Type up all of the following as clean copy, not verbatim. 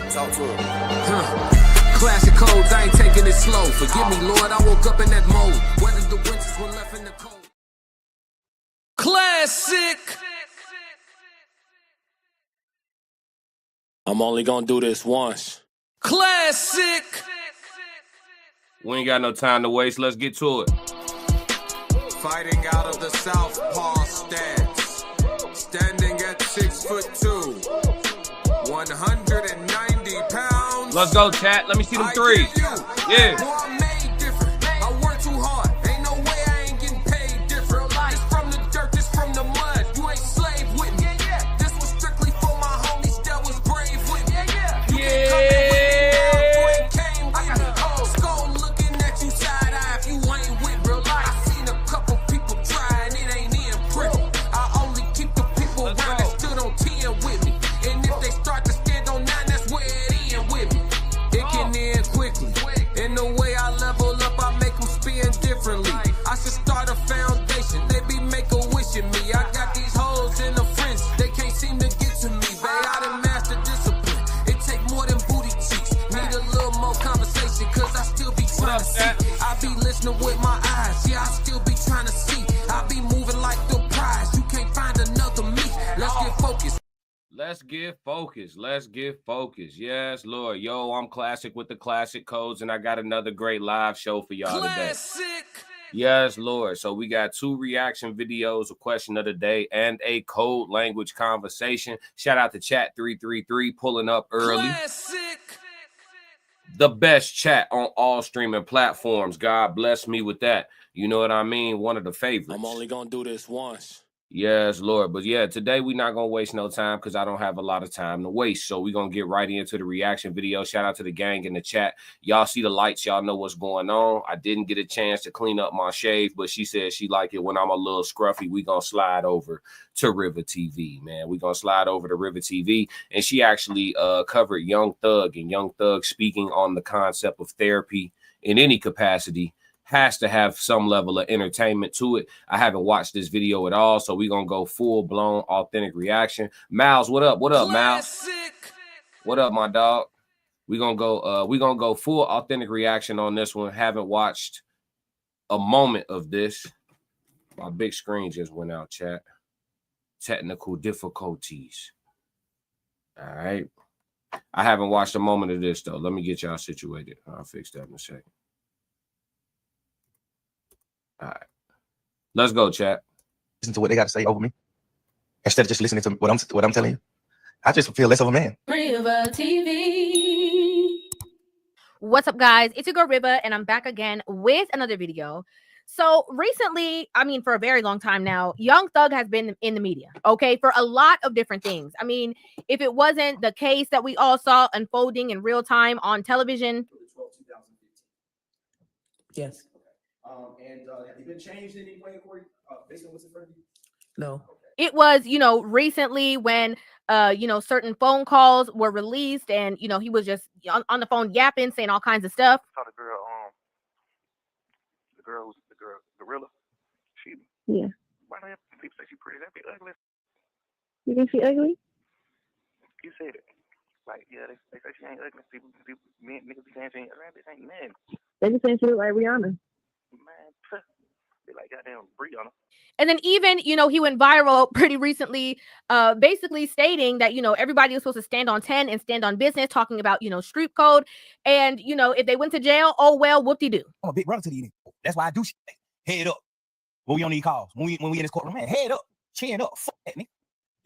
Talk to him. Classic codes, I ain't taking it slow. Forgive me, Lord, I woke up in that mode. Whether the winters were left in the cold. Classic. I'm only gonna do this once. Classic. We ain't got no time to waste. Let's get to it. Fighting out of the southpaw stance. Standing at 6'2", 190 pounds. Let's go, chat. Let me see them threes. Yeah. I work too hard. Ain't no way I ain't getting paid different. This from the dirt, this from the mud. You ain't slave with me. This was strictly for my homies that was brave with me. You can't come in with me now, you ain't came with me. Skull looking at you side eye if you ain't with real life. I seen a couple people try and it ain't in prison. I only keep the people around that stood on 10 with me. And if they start to stand on 9, that's where it end with me. It can end quickly. In the way I level up, I make them spin differently. I should start a foundation. They be make-a-wishing me. I got these hoes in the fringe. They can't seem to get to me. Babe, I done mastered discipline. It take more than booty cheeks. Need a little more conversation, cause I still be trying to see. I be listening with my eyes. Yeah, I still be trying to see. I be moving like the prize. You can't find another me. Let's get focused. Let's get focused. Let's get focused. Yes, Lord. Yo, I'm Classic with the Classic Codes, and I got another great live show for y'all today. Yes, Lord. So we got 2 reaction videos, a question of the day, and a code language conversation. Shout out to Chat 333 pulling up early. Classic. The best chat on all streaming platforms. God bless me with that. You know what I mean? One of the favorites. I'm only gonna do this once. Yes, Lord. But yeah, today we're not going to waste no time because I don't have a lot of time to waste. So we're going to get right into the reaction video. Shout out to the gang in the chat. Y'all see the lights. Y'all know what's going on. I didn't get a chance to clean up my shave, but she said she like it when I'm a little scruffy. We're going to slide over to Rivah TV, man. We're going to slide over to Rivah TV. And she actually covered Young Thug, and Young Thug speaking on the concept of therapy in any capacity has to have some level of entertainment to it. I haven't watched this video at all, so we're gonna go full-blown authentic reaction. Miles, what up? What up, Miles? What up, my dog? We're gonna go full authentic reaction on this one. Haven't watched a moment of this. My big screen just went out, chat. Technical difficulties. All right. I haven't watched a moment of this though. Let me get y'all situated. I'll fix that in a second. All right, let's go, chat. Listen to what they got to say over me instead of just listening to what I'm telling you. I just feel less of a man. Rivah TV. What's up, guys? It's your girl Rivah, and I'm back again with another video. So recently, I mean, for a very long time now, Young Thug has been in the media, okay, for a lot of different things. I mean, if it wasn't the case that we all saw unfolding in real time on television. Yes. And have you been changed in any way, Corey, based on what's in front of you? No. It was, recently when, certain phone calls were released and, he was just on the phone yapping, saying all kinds of stuff. Saw the girl who's the girl, Gorilla. Yeah. Why do people say she's pretty? That be ugly. You think she ugly? You said it. Like, yeah, they say she ain't ugly. People niggas be saying she ain't ugly. Bitch ain't nothing. They just saying she look like Rihanna. Man, they like goddamn Brianna. And then even, he went viral pretty recently, basically stating that, everybody was supposed to stand on 10 and stand on business, talking about, street code. And, if they went to jail, oh, well, whoop-de-doo. I'm a big brother to these niggas. That's why I do shit. Head up. When we on these calls, when we in this courtroom, man, head up, chin up. Fuck that, nigga.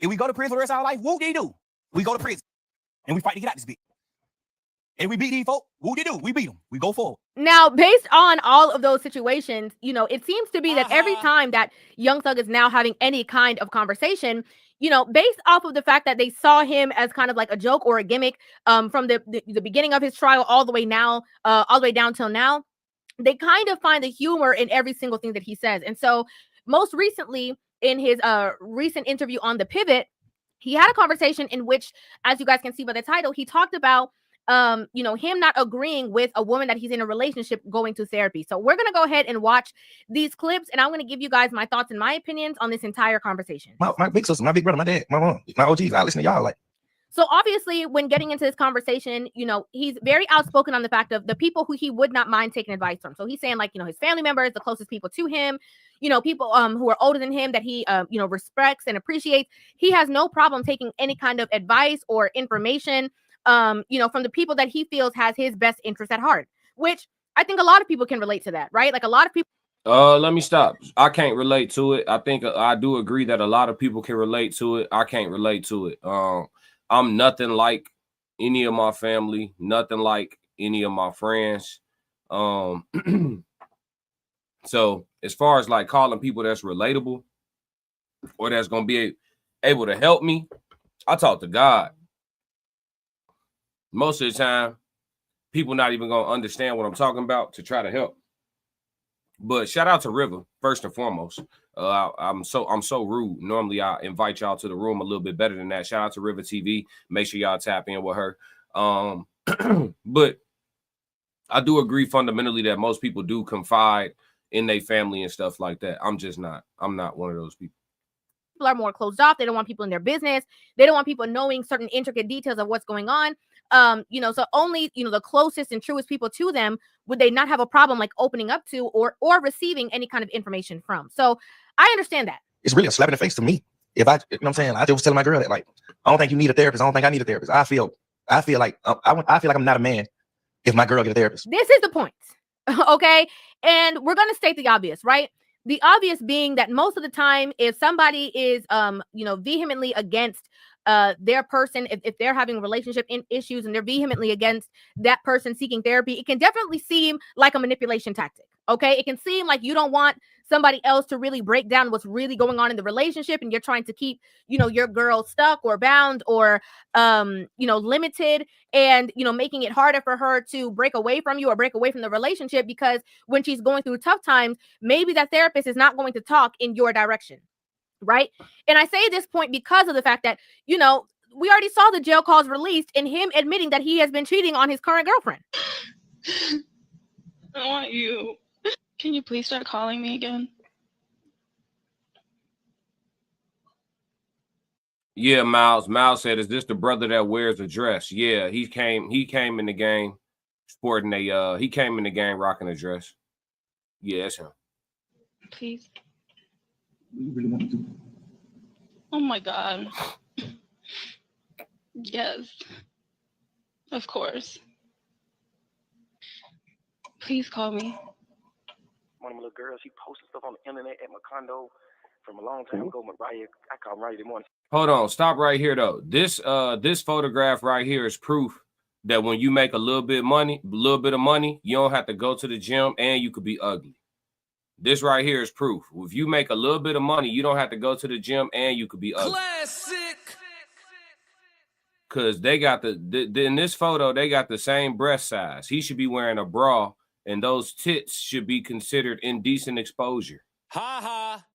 If we go to prison for the rest of our life, whoop-de-doo. We go to prison. And we fight to get out this bitch. And we beat these folk, whoop-de-doo. We beat them. We go forward. Now, based on all of those situations, it seems to be that every time that Young Thug is now having any kind of conversation, based off of the fact that they saw him as kind of like a joke or a gimmick from the beginning of his trial all the way down till now, they kind of find the humor in every single thing that he says. And so most recently in his recent interview on The Pivot, he had a conversation in which, as you guys can see by the title, he talked about him not agreeing with a woman that he's in a relationship going to therapy. So we're going to go ahead and watch these clips, and I'm going to give you guys my thoughts and my opinions on this entire conversation. My big sister, my big brother, my dad, my mom, my OGs, I listen to y'all like. So obviously, when getting into this conversation, you know, he's very outspoken on the fact of the people who he would not mind taking advice from. So he's saying, like, you know, his family members, the closest people to him, you know, people who are older than him that he you know, respects and appreciates. He has no problem taking any kind of advice or information you know, from the people that he feels has his best interest at heart, which I think a lot of people can relate to that, right? Like a lot of people. Let me stop. I can't relate to it. I think I do agree that a lot of people can relate to it. I can't relate to it. I'm nothing like any of my family, nothing like any of my friends. So as far as like calling people that's relatable or that's gonna be able to help me, I talk to God. Most of the time, people not even gonna understand what I'm talking about to try to help. But shout out to Rivah first and foremost. I'm so rude. Normally I invite y'all to the room a little bit better than that. Shout out to Rivah TV. Make sure y'all tap in with her. But I do agree fundamentally that most people do confide in their family and stuff like that. I'm just not. I'm not one of those people. People are more closed off. They don't want people in their business. They don't want people knowing certain intricate details of what's going on. You know, so only, you know, the closest and truest people to them would they not have a problem like opening up to or receiving any kind of information from. So I understand that. It's really a slap in the face to me. If I, you know what I'm saying, I just was telling my girl that, like, I don't think you need a therapist. I don't think I need a therapist. I feel like I feel like I'm not a man if my girl get a therapist. This is the point. Okay. And we're going to state the obvious, right? The obvious being that most of the time, if somebody is, you know, vehemently against their person, if they're having relationship issues and they're vehemently against that person seeking therapy, it can definitely seem like a manipulation tactic. Okay. It can seem like you don't want somebody else to really break down what's really going on in the relationship. And you're trying to keep, you know, your girl stuck or bound or, you know, limited and, you know, making it harder for her to break away from you or break away from the relationship because when she's going through tough times, maybe that therapist is not going to talk in your direction. Right. And I say this point because of the fact that, you know, we already saw the jail calls released and him admitting that he has been cheating on his current girlfriend. I want you. Can you please start calling me again? Yeah, Miles. Miles said, "Is this the brother that wears a dress?" Yeah, he came in the game sporting a he came in the game rocking a dress. Yeah, that's him. Please. You really want to? Oh my God. Yes. Of course. Please call me. One of my little girls, she posted stuff on the internet at my condo from a long time ago. Mariah, I called Mariah this morning. Hold on, stop right here though. This photograph right here is proof that when you make a little bit of money, you don't have to go to the gym and you could be ugly. This right here is proof. If you make a little bit of money, you don't have to go to the gym and you could be ugly. Classic. Cause they got in this photo, they got the same breast size. He should be wearing a bra, and those tits should be considered indecent exposure. Ha ha.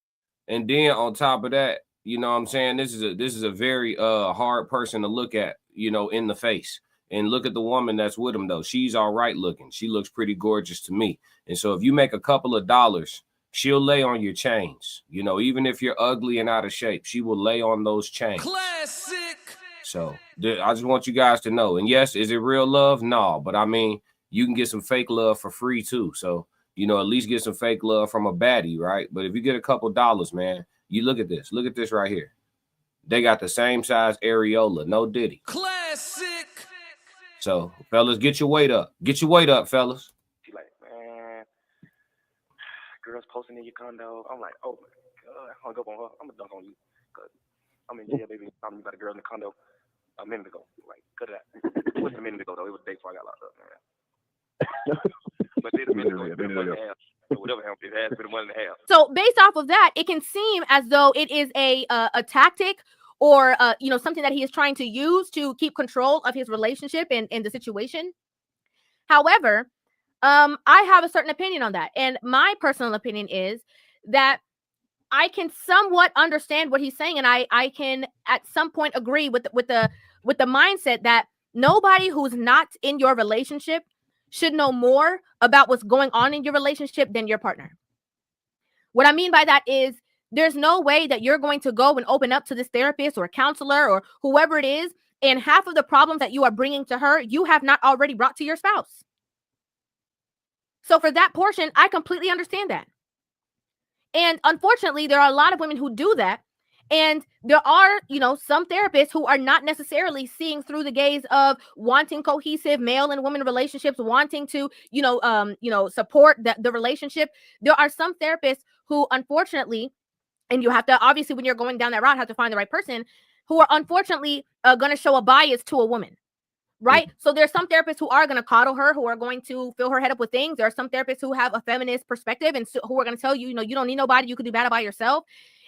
And then on top of that, you know what I'm saying? This is a very hard person to look at, you know, in the face. And look at the woman that's with him though. She's all right looking. She looks pretty gorgeous to me. And so if you make a couple of dollars, she'll lay on your chains. You know, even if you're ugly and out of shape, she will lay on those chains. Classic. So I just want you guys to know. And yes, is it real love? No, but I mean, you can get some fake love for free too. So, you know, at least get some fake love from a baddie, right? But if you get a couple dollars, man, you look at this. Look at this right here. They got the same size areola, no Diddy. Classic. So, fellas, get your weight up. Get your weight up, fellas. She's like, man, girls posting in your condo. I'm like, oh my God, I hung up on her. I'm gonna dunk on you. Cause I'm in jail, baby. I'm about a girl in the condo a minute ago. Like, cut it out. It wasn't a minute ago though. It was the day before I got locked up, man. But it a minute ago. It's been a month and a half. So whatever happened, it has been a month and a half. So based off of that, it can seem as though it is a tactic or you know, something that he is trying to use to keep control of his relationship and the situation. However, I have a certain opinion on that, and my personal opinion is that I can somewhat understand what he's saying, and I can at some point agree with the mindset that nobody who's not in your relationship should know more about what's going on in your relationship than your partner. What I mean by that is there's no way that you're going to go and open up to this therapist or counselor or whoever it is And half of the problems that you are bringing to her, you have not already brought to your spouse. So for that portion, I completely understand that. And unfortunately, there are a lot of women who do that. And there are, some therapists who are not necessarily seeing through the gaze of wanting cohesive male and women relationships, wanting to, support the relationship. There are some therapists who, unfortunately, and you have to, obviously, when you're going down that route, have to find the right person, who are unfortunately going to show a bias to a woman. Right. So there's some therapists who are going to coddle her, who are going to fill her head up with things. There are some therapists who have a feminist perspective and who are going to tell you, you don't need nobody. You can do battle by yourself.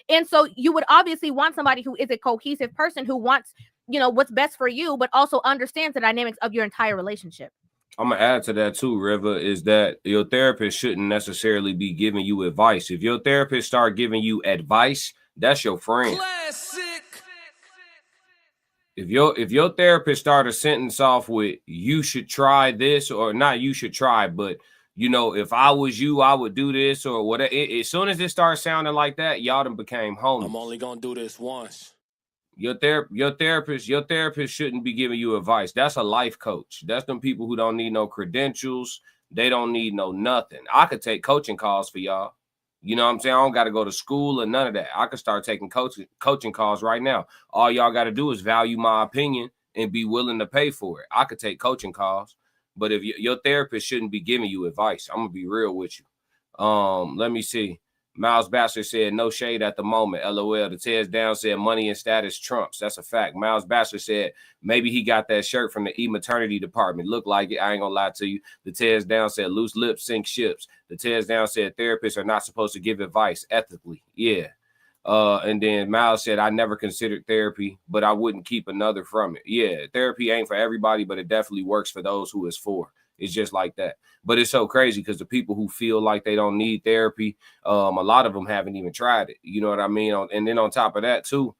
And so you would obviously want somebody who is a cohesive person, who wants, what's best for you, but also understands the dynamics of your entire relationship. I'm going to add to that too, Rivah, is that your therapist shouldn't necessarily be giving you advice. If your therapist start giving you advice, that's your friend. Classic. If your therapist start a sentence off with, you should try this, or not you should try, but, if I was you, I would do this or whatever. As soon as it starts sounding like that, y'all done became homies. I'm only going to do this once. Your therapist shouldn't be giving you advice. That's a life coach. That's them people who don't need no credentials. They don't need no nothing. I could take coaching calls for y'all. You know what I'm saying? I don't got to go to school or none of that. I could start taking coaching calls right now. All y'all got to do is value my opinion and be willing to pay for it. I could take coaching calls, but if your therapist shouldn't be giving you advice, I'm going to be real with you. Let me see. Miles Bachelor said, no shade at the moment. LOL. The Tez Down said, money and status trumps. That's a fact. Miles Bachelor said, maybe he got that shirt from the e-maternity department. Look like it. I ain't gonna lie to you. The Tez Down said, loose lips sink ships. The Tez Down said, therapists are not supposed to give advice ethically. Yeah. And then Miles said, I never considered therapy, but I wouldn't keep another from it. Yeah, therapy ain't for everybody, but it definitely works for those who it's for. It's just like that. But it's so crazy because the people who feel like they don't need therapy, a lot of them haven't even tried it. You know what I mean? And then on top of that, too,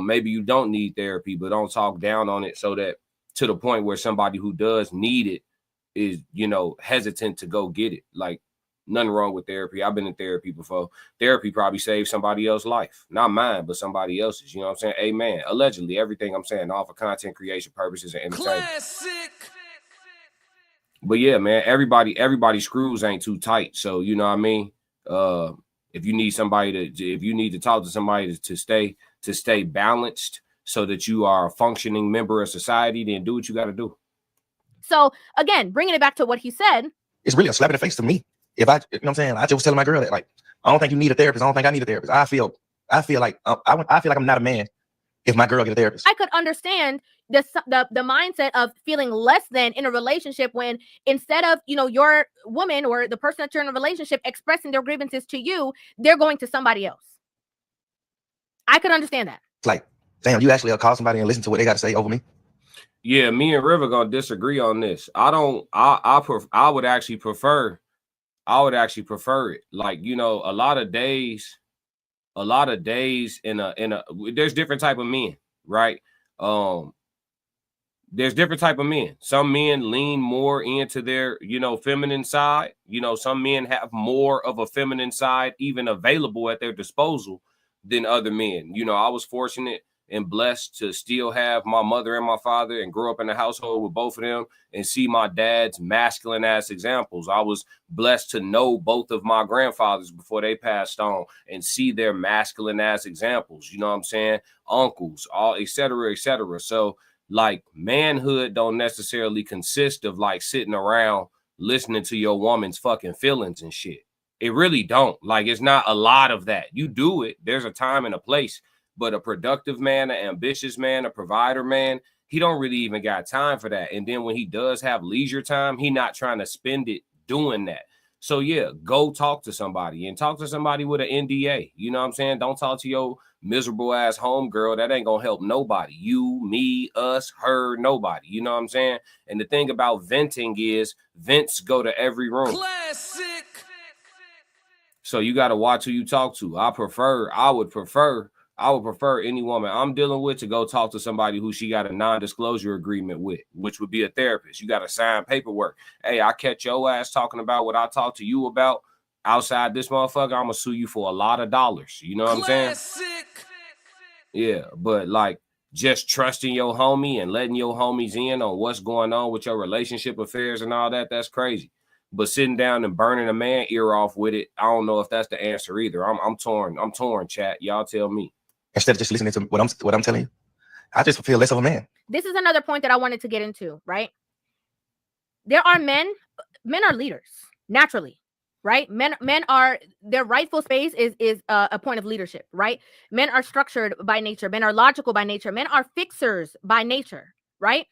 maybe you don't need therapy, but don't talk down on it so that to the point where somebody who does need it is, hesitant to go get it. Like, nothing wrong with therapy. I've been in therapy before. Therapy probably saved somebody else's life. Not mine, but somebody else's. You know what I'm saying? Amen. Allegedly, everything I'm saying, all for content creation purposes and entertainment. Classic. But yeah, man, everybody's screws ain't too tight. So, you know what I mean? If you need to talk to somebody to stay balanced so that you are a functioning member of society, then do what you got to do. So again, bringing it back to what he said, it's really a slap in the face to me. If I, you know what I'm saying, I just was telling my girl that, like, I don't think you need a therapist. I don't think I need a therapist. I feel like I'm not a man if my girl get a therapist. I could understand the mindset of feeling less than in a relationship when instead of, your woman or the person that you're in a relationship expressing their grievances to you, they're going to somebody else. I could understand that. It's like, damn, you actually call somebody and listen to what they got to say over me. Yeah, me and Rivah gonna disagree on this. I would actually prefer it. Like, a lot of days in a there's different type of men, right? There's different type of men. Some men lean more into their, feminine side. Some men have more of a feminine side even available at their disposal than other men. I was fortunate and blessed to still have my mother and my father and grow up in a household with both of them and see my dad's masculine ass examples. I was blessed to know both of my grandfathers before they passed on and see their masculine ass examples. You know what I'm saying? Uncles, all et cetera, et cetera. So like manhood don't necessarily consist of like sitting around listening to your woman's fucking feelings and shit. It really don't. Like, it's not a lot of that. You do it. There's a time and a place. But a productive man, an ambitious man, a provider man, he don't really even got time for that. And then when he does have leisure time, he not trying to spend it doing that. So yeah, go talk to somebody and talk to somebody with an NDA. You know what I'm saying? Don't talk to your miserable ass homegirl. That ain't gonna help nobody. You, me, us, her, nobody. You know what I'm saying? And the thing about venting is vents go to every room. Classic. So you got to watch who you talk to. I would prefer any woman I'm dealing with to go talk to somebody who she got a non-disclosure agreement with, which would be a therapist. You got to sign paperwork. Hey, I catch your ass talking about what I talked to you about outside this motherfucker. I'm going to sue you for a lot of dollars. You know what I'm saying? Yeah, but like just trusting your homie and letting your homies in on what's going on with your relationship affairs and all that, that's crazy. But sitting down and burning a man ear off with it, I don't know if that's the answer either. I'm torn, chat. Y'all tell me. Instead of just listening to what I'm telling you, I just feel less of a man. This is another point that I wanted to get into, right? There are men are leaders naturally, right? Men are, their rightful space is a point of leadership, right? Men are structured by nature. Men are logical by nature. Men are fixers by nature, right?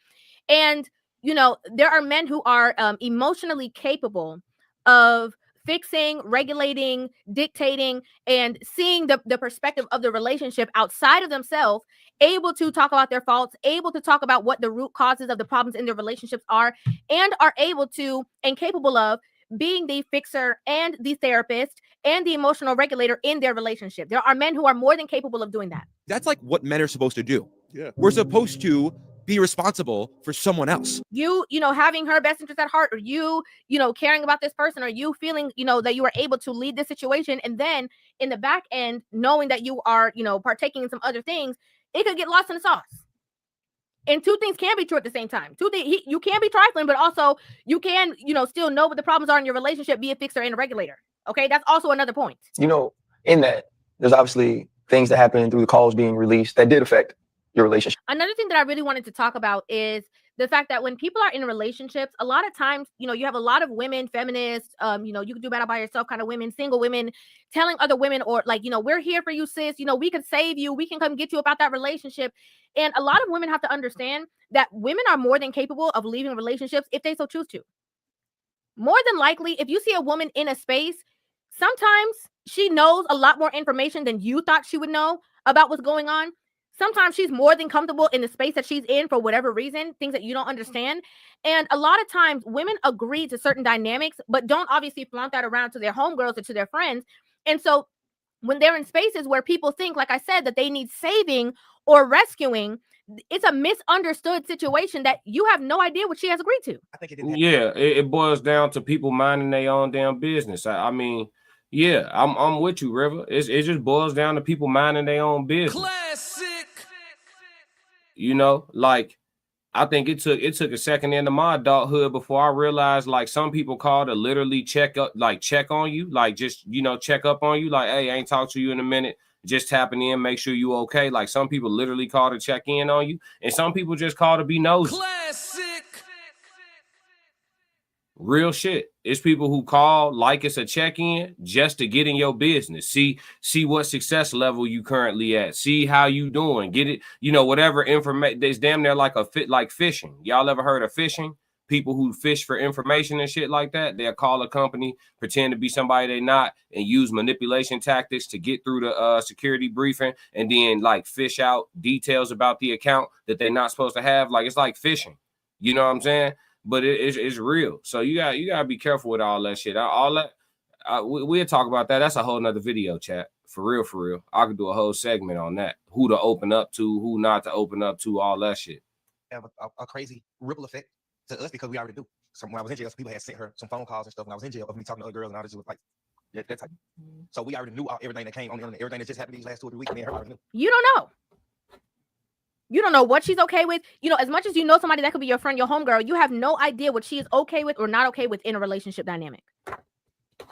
And you know, there are men who are emotionally capable of fixing, regulating, dictating, and seeing the perspective of the relationship outside of themselves, able to talk about their faults, able to talk about what the root causes of the problems in their relationships are, and are able to and capable of being the fixer and the therapist and the emotional regulator in their relationship. There are men who are more than capable of doing that. That's like what men are supposed to do. Yeah. We're supposed to be responsible for someone else. You know, having her best interest at heart, or you know, caring about this person, or you feeling, you know, that you are able to lead this situation. And then in the back end, knowing that you are, you know, partaking in some other things, it could get lost in the sauce. And two things can be true at the same time. You can be trifling, but also you can, you know, still know what the problems are in your relationship, be a fixer and a regulator. Okay, that's also another point. You know, in that, there's obviously things that happen through the calls being released that did affect your relationship. Another thing that I really wanted to talk about is the fact that when people are in relationships, a lot of times, you know, you have a lot of women, feminists, you know, you can do better by yourself kind of women, single women, telling other women, or like, you know, we're here for you, sis. You know, we can save you. We can come get you about that relationship. And a lot of women have to understand that women are more than capable of leaving relationships if they so choose to. More than likely, if you see a woman in a space, sometimes she knows a lot more information than you thought she would know about what's going on. Sometimes she's more than comfortable in the space that she's in for whatever reason, things that you don't understand. And a lot of times women agree to certain dynamics, but don't obviously flaunt that around to their homegirls or to their friends. And so when they're in spaces where people think, like I said, that they need saving or rescuing, it's a misunderstood situation that you have no idea what she has agreed to. I think it didn't. Yeah, it boils down to people minding their own damn business. I mean, yeah, I'm with you, River. It just boils down to people minding their own business. Classic. You know, like I think it took a second into my adulthood before I realized, like, some people call to literally check on you, like just, you know, check up on you, like, hey, I ain't talked to you in a minute, just tapping in, make sure you okay. Like, some people literally call to check in on you, and some people just call to be nosy. Classic. Real shit. It's people who call like it's a check-in just to get in your business. See what success level you currently at. See how you doing. Get it, you know, whatever information. There's damn near like like fishing. Y'all ever heard of fishing? People who fish for information and shit like that. They'll call a company, pretend to be somebody they not, and use manipulation tactics to get through the security briefing, and then like fish out details about the account that they're not supposed to have. Like, it's like fishing. You know what I'm saying? But it's real. So you gotta be careful with all that shit. All that we'll talk about that. That's a whole nother video, chat. For real. I could do a whole segment on that. Who to open up to, who not to open up to, all that shit. Have a crazy ripple effect to us because we already do. So when I was in jail, some people had sent her some phone calls and stuff when I was in jail of me talking to other girls and all this. Was like that type. So we already knew everything that came on the internet, everything that just happened these last 2 or 3 weeks. Me and her already knew. You don't know. You don't know what she's okay with. You know, as much as you know somebody that could be your friend, your homegirl, you have no idea what she is okay with or not okay with in a relationship dynamic.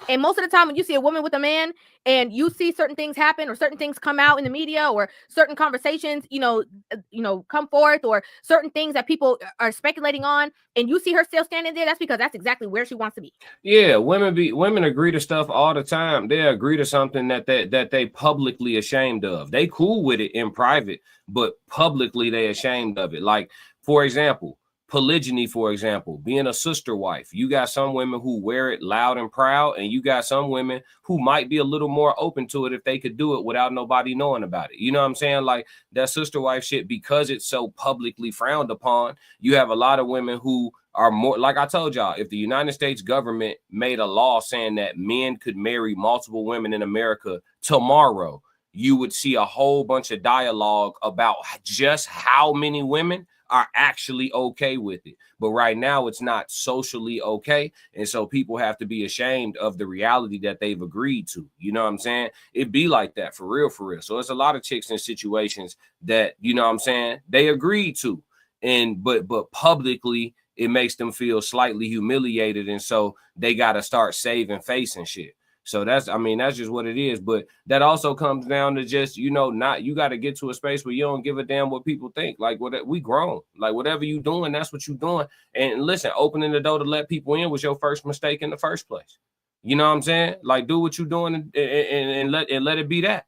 And most of the time when you see a woman with a man and you see certain things happen or certain things come out in the media or certain conversations, you know, come forth, or certain things that people are speculating on, and you see her still standing there, that's because that's exactly where she wants to be. Yeah, women agree to stuff all the time. They agree to something that they publicly ashamed of. They cool with it in private, but publicly they ashamed of it. Like, for example, polygyny, for example, being a sister wife. You got some women who wear it loud and proud, and you got some women who might be a little more open to it if they could do it without nobody knowing about it. You know what I'm saying? Like, that sister wife shit, because it's so publicly frowned upon, you have a lot of women who are more, like I told y'all, if the United States government made a law saying that men could marry multiple women in America tomorrow, you would see a whole bunch of dialogue about just how many women are actually okay with it. But right now it's not socially okay. And so people have to be ashamed of the reality that they've agreed to. You know what I'm saying? It be like that for real, for real. So it's a lot of chicks in situations that, you know what I'm saying, they agreed to. And but publicly it makes them feel slightly humiliated. And so they got to start saving face and shit. So that's just what it is. But that also comes down to just, you got to get to a space where you don't give a damn what people think. Like, we grown. Like, whatever you doing, that's what you doing. And listen, opening the door to let people in was your first mistake in the first place. You know what I'm saying? Like, do what you doing and let it be that.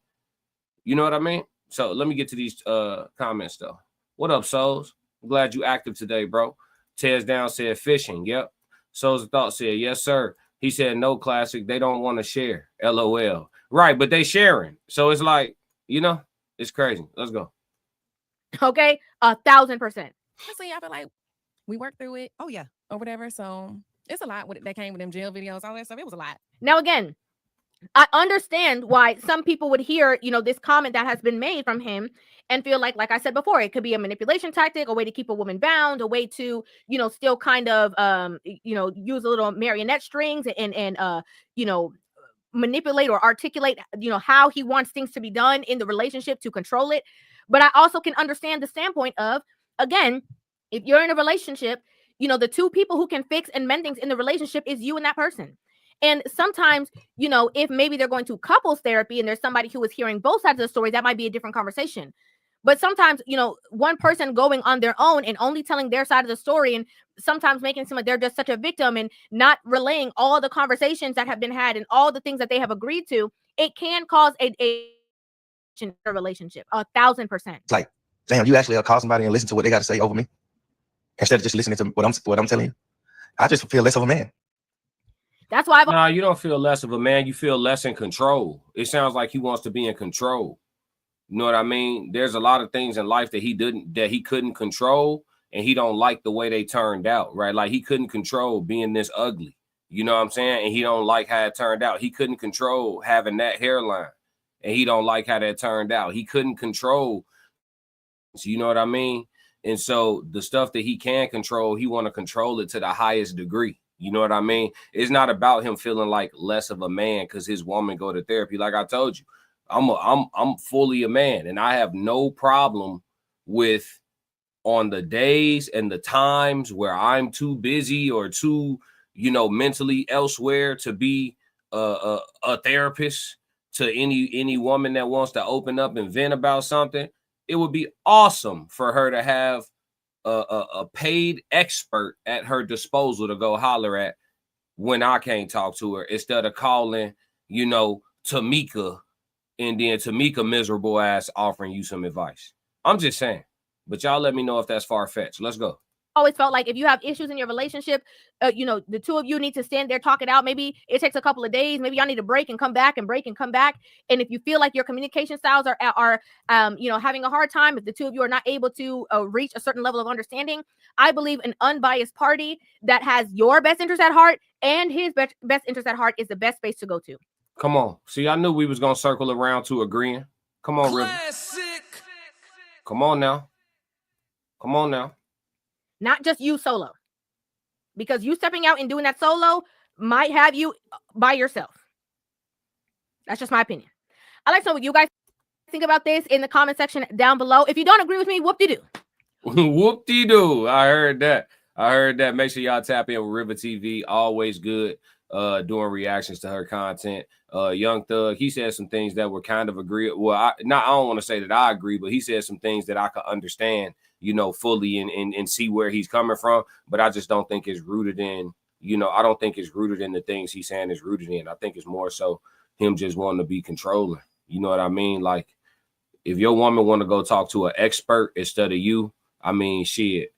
You know what I mean? So let me get to these comments though. What up, Souls? I'm glad you active today, bro. Tears Down said fishing. Yep. Souls of Thought said, yes, sir. He said, no, Classic. They don't want to share. LOL. Right, but they sharing. So it's like, it's crazy. Let's go. Okay, 1,000%. Honestly, I feel like we worked through it. Oh, yeah. Or whatever. So it's a lot that came with them jail videos, all that stuff. It was a lot. Now, again, I understand why some people would hear, this comment that has been made from him and feel like I said before, it could be a manipulation tactic, a way to keep a woman bound, a way to, still kind of, use a little marionette strings and manipulate or articulate, how he wants things to be done in the relationship to control it. But I also can understand the standpoint of, again, if you're in a relationship, the two people who can fix and mend things in the relationship is you and that person. And sometimes, if maybe they're going to couples therapy and there's somebody who is hearing both sides of the story, that might be a different conversation. But sometimes, one person going on their own and only telling their side of the story and sometimes making it seem like they're just such a victim and not relaying all the conversations that have been had and all the things that they have agreed to, it can cause a relationship 1,000%. It's like, damn, you actually call somebody and listen to what they got to say over me instead of just listening to what I'm telling you. I just feel less of a man. That's why No, you don't feel less of a man. You feel less in control. It sounds like he wants to be in control. You know what I mean? There's a lot of things in life that he couldn't control, and he don't like the way they turned out, right? Like, he couldn't control being this ugly. You know what I'm saying? And he don't like how it turned out. He couldn't control having that hairline, and he don't like how that turned out. He couldn't control, you know what I mean? And so the stuff that he can control, he want to control it to the highest degree. You know what I mean? It's not about him feeling like less of a man because his woman go to therapy. Like I told you, I'm fully a man, and I have no problem with, on the days and the times where I'm too busy or too, mentally elsewhere to be a therapist to any woman that wants to open up and vent about something. It would be awesome for her to have a paid expert at her disposal to go holler at when I can't talk to her, instead of calling, Tamika, and then Tamika miserable ass offering you some advice. I'm just saying. But y'all let me know if that's far-fetched. Let's go. Always felt like if you have issues in your relationship, the two of you need to stand there, talk it out. Maybe it takes a couple of days. Maybe y'all need to break and come back and break and come back. And if you feel like your communication styles are having a hard time, if the two of you are not able to reach a certain level of understanding, I believe an unbiased party that has your best interest at heart and his best interest at heart is the best space to go to. Come on. See, I knew we was going to circle around to agreeing. Come on, Rivah. Come on now. Come on now. Not just you solo. Because you stepping out and doing that solo might have you by yourself. That's just my opinion. I'd like to know what you guys think about this in the comment section down below. If you don't agree with me, whoop-de-doo. Whoop-de-doo. I heard that. Make sure y'all tap in with Rivah TV. Always good doing reactions to her content. Young Thug, he said some things that were kind of agree. Well, I don't want to say that I agree, but he said some things that I could understand, fully and see where he's coming from. But I just don't think it's rooted in, I don't think it's rooted in the things he's saying is rooted in. I think it's more so him just wanting to be controlling. You know what I mean? Like, if your woman want to go talk to an expert instead of you, shit.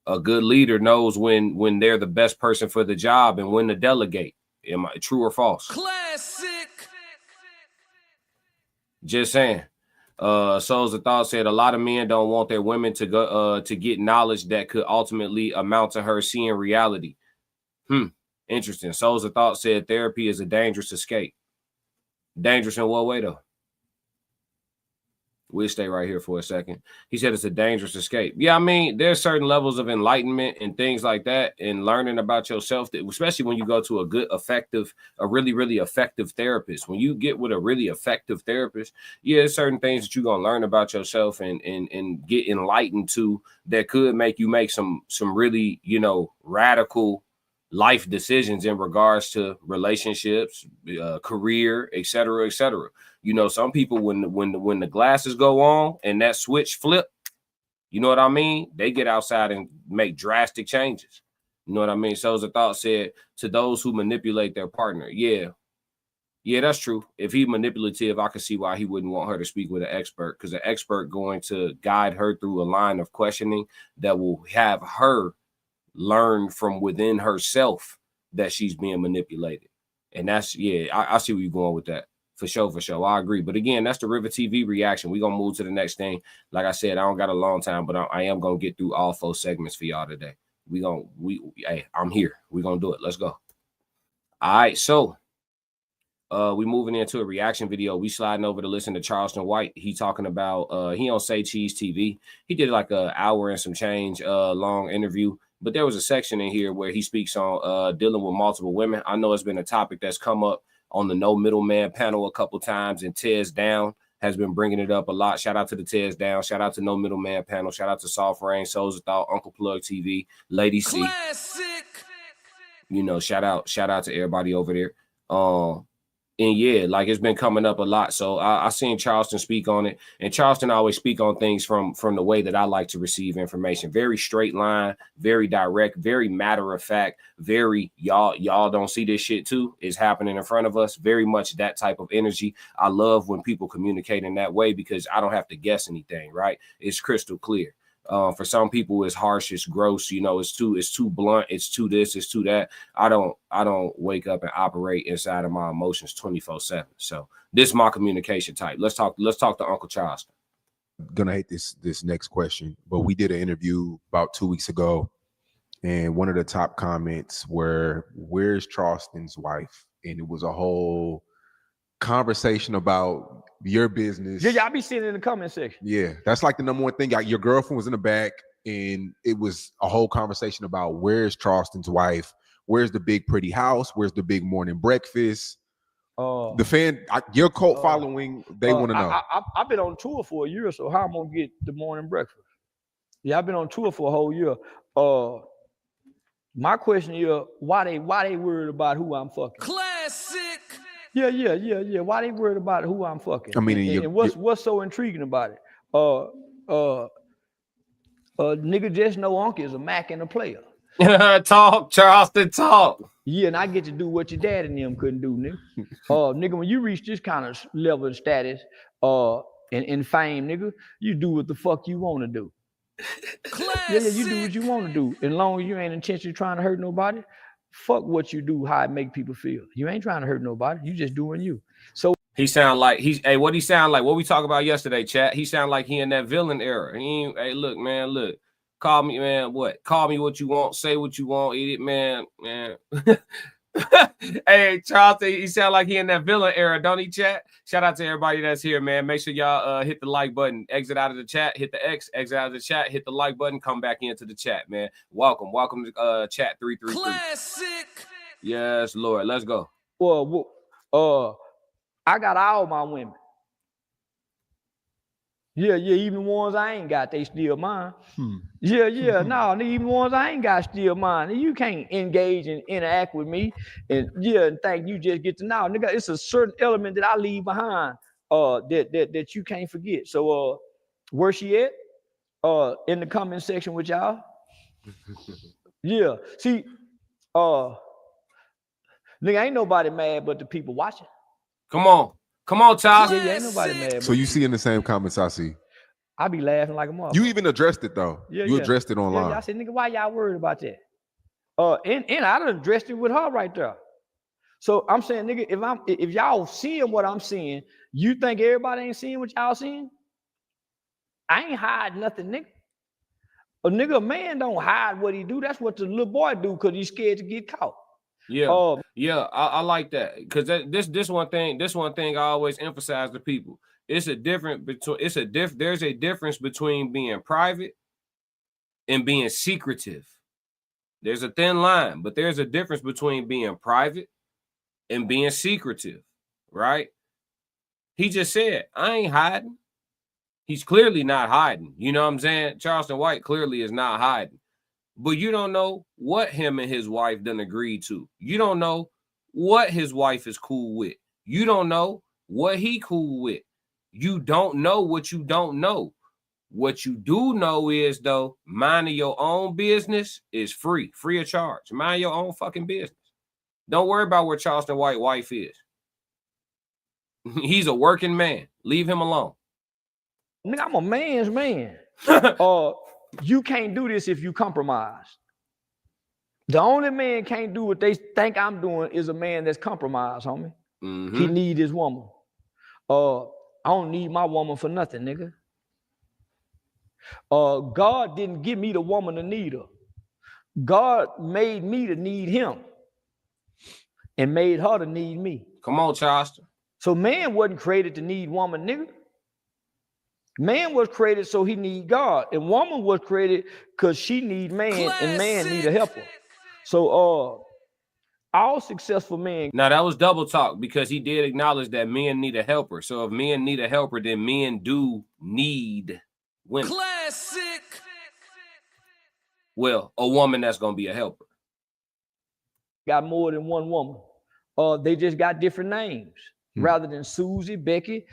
A good leader knows when they're the best person for the job and when to delegate. Am I true or false? Classic. Just saying. Souls of Thought said a lot of men don't want their women to go to get knowledge that could ultimately amount to her seeing reality. Interesting. Souls of Thought said therapy is a dangerous escape. Dangerous in what way though? We'll stay right here for a second. He said it's a dangerous escape. Yeah, I mean, there's certain levels of enlightenment and things like that, and learning about yourself, that, especially when you go to a really, really effective therapist. When you get with a really effective therapist, yeah, there's certain things that you're gonna learn about yourself and get enlightened to that could make you make some really, you know, radical life decisions in regards to relationships, career, et cetera, et cetera. You know, some people, when the glasses go on and that switch flip, you know what I mean? They get outside and make drastic changes. You know what I mean? So as a thought said, to those who manipulate their partner. Yeah, that's true. If he's manipulative, I can see why he wouldn't want her to speak with an expert, because an expert going to guide her through a line of questioning that will have her learn from within herself that she's being manipulated. And that's, yeah, I see where you're going with that. For sure. I agree. But again, that's the Rivah TV reaction. We're going to move to the next thing. Like I said, I don't got a long time, but I am going to get through all 4 segments for y'all today. Hey, I'm here. We're going to do it. Let's go. All right. So we moving into a reaction video. We sliding over to listen to Charleston White. He talking about, he on Say Cheese TV. He did like an hour and some change long interview. But there was a section in here where he speaks on dealing with multiple women. I know it's been a topic that's come up on the No Middleman panel a couple times, and Tez Down has been bringing it up a lot. Shout out to the Tez Down. Shout out to No Middleman panel. Shout out to Soft Rain, Souls of Thought, Uncle Plug TV, Lady C. Classic. You know, shout out to everybody over there. And yeah, like it's been coming up a lot. So I seen Charleston speak on it, and Charleston always speak on things from the way that I like to receive information. Very straight line, very direct, very matter of fact, very y'all don't see this shit too. It's happening in front of us. Very much that type of energy. I love when people communicate in that way because I don't have to guess anything, right? It's crystal clear. For some people, it's harsh, it's gross, you know, it's too blunt, it's too this, it's too that. I don't wake up and operate inside of my emotions 24/7. So this is my communication type. Let's talk to Uncle Charleston. Gonna hate this next question, but we did an interview about 2 weeks ago, and one of the top comments were, "Where's Charleston's wife?" And it was a whole conversation about your business. Yeah, I be seeing it in the comment section. Yeah, that's like the number one thing. Your girlfriend was in the back, and it was a whole conversation about where's Charleston's wife, where's the big pretty house, where's the big morning breakfast. Your cult following, they want to know. I've been on tour for a year, so how I'm gonna get the morning breakfast? Yeah, I've been on tour for a whole year. My question is, why they worried about who I'm fucking? Classic. Yeah. Why they worried about who I'm fucking? I mean, and what's so intriguing about it? Nigga just know Uncle is a Mac and a player. Talk, Charleston, talk. Yeah, and I get to do what your dad and them couldn't do, nigga. Nigga, when you reach this kind of level of status, and fame, nigga, you do what the fuck you want to do. Yeah, you do what you want to do. As long as you ain't intentionally trying to hurt nobody, fuck what you do, how it make people feel. You ain't trying to hurt nobody. You just doing you. So he sound like what he sound like? What we talked about yesterday, chat. He sound like he in that villain era. Hey, look, man, look. Call me, man. What? Call me what you want. Say what you want. Eat it, man. Hey, Charleston, he sound like he in that villain era, don't he, chat? Shout out to everybody that's here, man. Make sure y'all hit the like button. Exit out of the chat. Hit the X. Exit out of the chat. Hit the like button. Come back into the chat, man. Welcome to chat 333. Classic. Yes, Lord. Let's go. Well, I got all my women. Yeah, even ones I ain't got, they still mine. Yeah, no, even ones I ain't got still mine. You can't engage and interact with me and think you just get to know. Nigga, it's a certain element that I leave behind that you can't forget. So where she at? In the comment section with y'all. Yeah. See, nigga, ain't nobody mad but the people watching. Come on, Charles. Yeah, ain't nobody mad. So you see in the same comments I see. I be laughing like a motherfucker. You even addressed it though. You addressed it online. Yeah, I said, nigga, why y'all worried about that? And I done addressed it with her right there. So I'm saying, nigga, if y'all seeing what I'm seeing, you think everybody ain't seeing what y'all seeing? I ain't hiding nothing, nigga. A man don't hide what he do. That's what the little boy do because he's scared to get caught. Yeah, I like that because this one thing I always emphasize to people. There's a difference between being private and being secretive. There's a thin line, but there's a difference between being private and being secretive, right? He just said, I ain't hiding. He's clearly not hiding. You know what I'm saying? Charleston White clearly is not hiding. But you don't know what him and his wife done agreed to. You don't know what his wife is cool with. You don't know what he cool with. You don't know what you don't know. What you do know is, though, minding your own business is free of charge. Mind your own fucking business. Don't worry about where Charleston White wife is. He's a working man. Leave him alone. Nigga, I'm a man's man. You can't do this if you compromise. The only man can't do what they think I'm doing is a man that's compromised, homie. Mm-hmm. He need his woman. I don't need my woman for nothing, nigga. God didn't give me the woman to need her. God made me to need him and made her to need me. Come on, Charleston. So man wasn't created to need woman, nigga. Man was created so he need God, and woman was created because she need man, and man need a helper. So all successful men. Now that was double talk because he did acknowledge that men need a helper. So if men need a helper, then men do need women. Classic. Well, a woman that's gonna be a helper. Got more than one woman. They just got different names. Rather than Susie, Becky,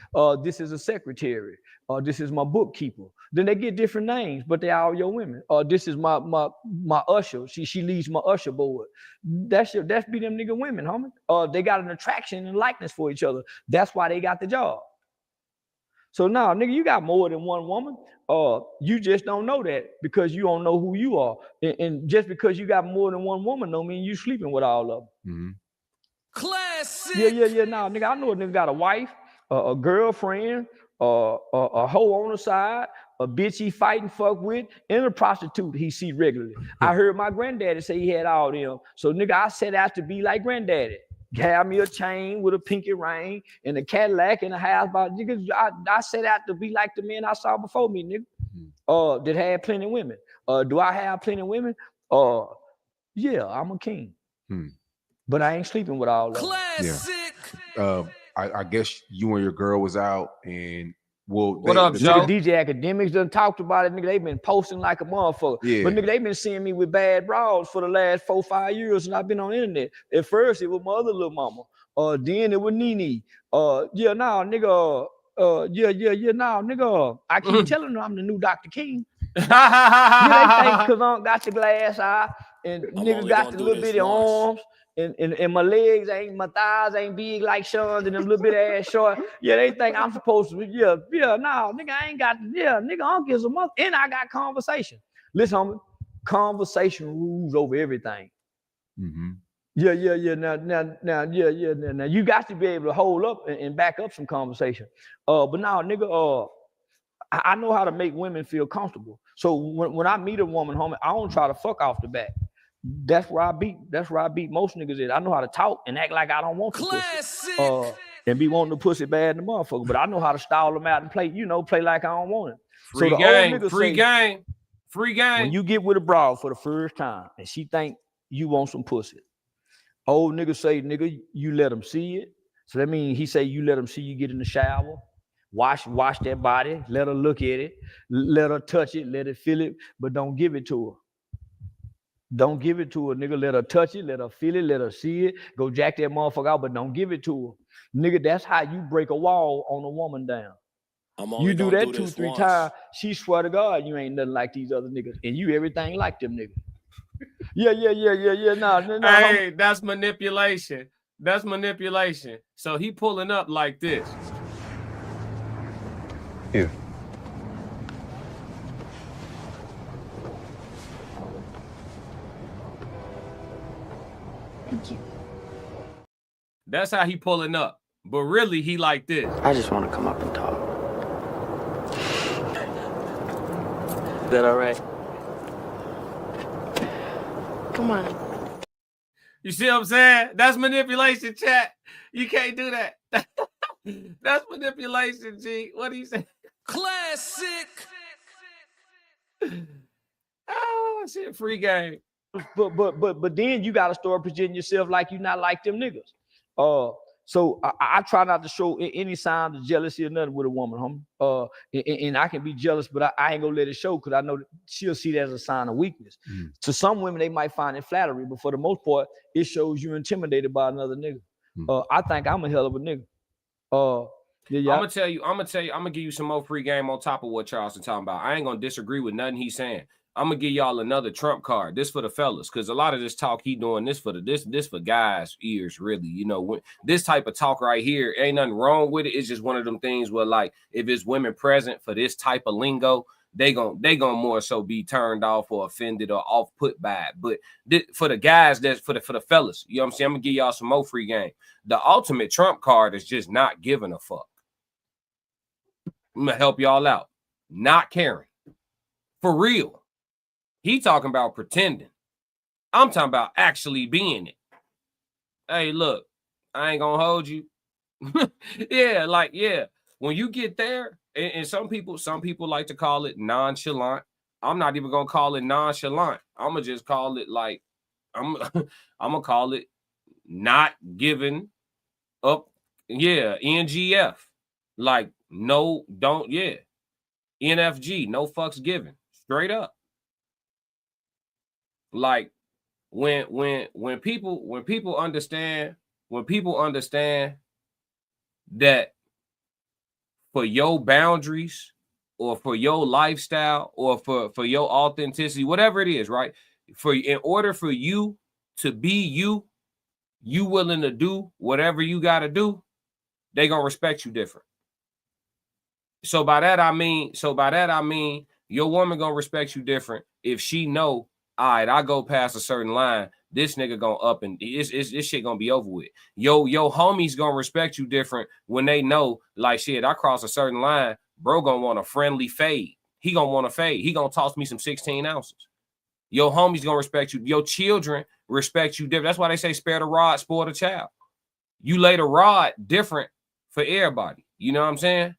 this is a secretary. This is my bookkeeper. Then they get different names, but they all your women. This is my usher. She leads my usher board. That's be them nigga women, homie. They got an attraction and likeness for each other. That's why they got the job. So now, nigga, you got more than one woman. You just don't know that because you don't know who you are. And just because you got more than one woman don't mean you sleeping with all of them. Mm-hmm. Classic. Yeah. Now, nigga, I know a nigga got a wife, a girlfriend, a hoe on the side, a bitch he fight and fuck with, and a prostitute he see regularly. I heard my granddaddy say he had all them. So, nigga, I set out to be like granddaddy. Have me a chain with a pinky ring and a Cadillac and a house. But nigga, I set out to be like the men I saw before me, nigga. That had plenty of women. Do I have plenty of women? Yeah, I'm a king. But I ain't sleeping with all of them. Classic. Yeah. I guess you and your girl was out and what up, Joe? Nigga, DJ Academics done talked about it, nigga. They been posting like a motherfucker. Yeah. But nigga, they been seeing me with bad bras for the last 4-5 years, and I've been on the internet. At first, it was my other little mama. Then it was Nene. Yeah, now, nigga. Now, nigga. I keep telling them I'm the new Dr. King. Yeah, they think because I got the glass eye and nigga got the little bitty arms. And my legs ain't, my thighs ain't big like Sean's and them little bit ass short. Yeah, they think I'm supposed to, no, nigga, I ain't got, nigga, I don't give a mother. And I got conversation. Listen, homie, conversation rules over everything. Mm-hmm. Yeah. Now, you got to be able to hold up and back up some conversation. But now, nigga, I know how to make women feel comfortable. So when I meet a woman, homie, I don't try to fuck off the back. That's where I beat most niggas at. I know how to talk and act like I don't want to pussy. And be wanting the pussy bad in the motherfucker. But I know how to style them out and play like I don't want it. Free game. When you get with a broad for the first time and she think you want some pussy, old nigga say, nigga, you let them see it. So that means he say you let them see you get in the shower, wash that body, let her look at it, let her touch it, let her feel it, but don't give it to her. Don't give it to her, nigga. Let her touch it, let her feel it, let her see it. Go jack that motherfucker out, but don't give it to her. Nigga, that's how you break a wall on a woman down. You do that 2-3 times, she swear to God, you ain't nothing like these other niggas. And you everything like them niggas. Yeah. No. Hey, that's manipulation. That's manipulation. So he pulling up like this. Yeah. Thank you. That's how he pulling up. But really, he like this. I just want to come up and talk. Is that all right? Come on. You see what I'm saying? That's manipulation, chat. You can't do that. That's manipulation, G. What do you say? Classic. Oh shit, free game. But then you gotta start presenting yourself like you not like them niggas. So I try not to show any signs of jealousy or nothing with a woman, homie. And I can be jealous, but I ain't gonna let it show because I know that she'll see that as a sign of weakness. To some women, they might find it flattery, but for the most part, it shows you intimidated by another nigga. I think I'm a hell of a nigga. Yeah. I'm gonna give you some more free game on top of what Charleston talking about. I ain't gonna disagree with nothing he's saying. I'm gonna give y'all another trump card. This for the fellas, because a lot of this talk he doing this for this for guys' ears, really. You know, when this type of talk right here, ain't nothing wrong with it. It's just one of them things where, like, if it's women present for this type of lingo, they gonna more so be turned off or offended or off put by it. But for the guys, that's for the fellas. You know what I'm saying? I'm gonna give y'all some more free game. The ultimate trump card is just not giving a fuck. I'm gonna help y'all out. Not caring. For real. He talking about pretending. I'm talking about actually being it. Hey, look, I ain't gonna hold you. Yeah. When you get there, and some people like to call it nonchalant. I'm not even gonna call it nonchalant. I'm gonna just call it like I'm gonna call it not giving up. Yeah, NGF. Like no, don't, yeah. NFG, no fucks given. Straight up. Like when people understand that for your boundaries or for your lifestyle or for your authenticity, whatever it is, right? In order for you to be you willing to do whatever you got to do, they gonna respect you different. So by that I mean your woman gonna respect you different if she know, all right, I go past a certain line, this nigga gonna up and this shit gonna be over with. Yo homies gonna respect you different when they know, like, shit, I cross a certain line, bro gonna want a friendly fade. He gonna want a fade. He gonna toss me some 16 ounces. Your homies gonna respect you. Your children respect you different. That's why they say spare the rod, spoil the child. You lay the rod different for everybody. You know what I'm saying?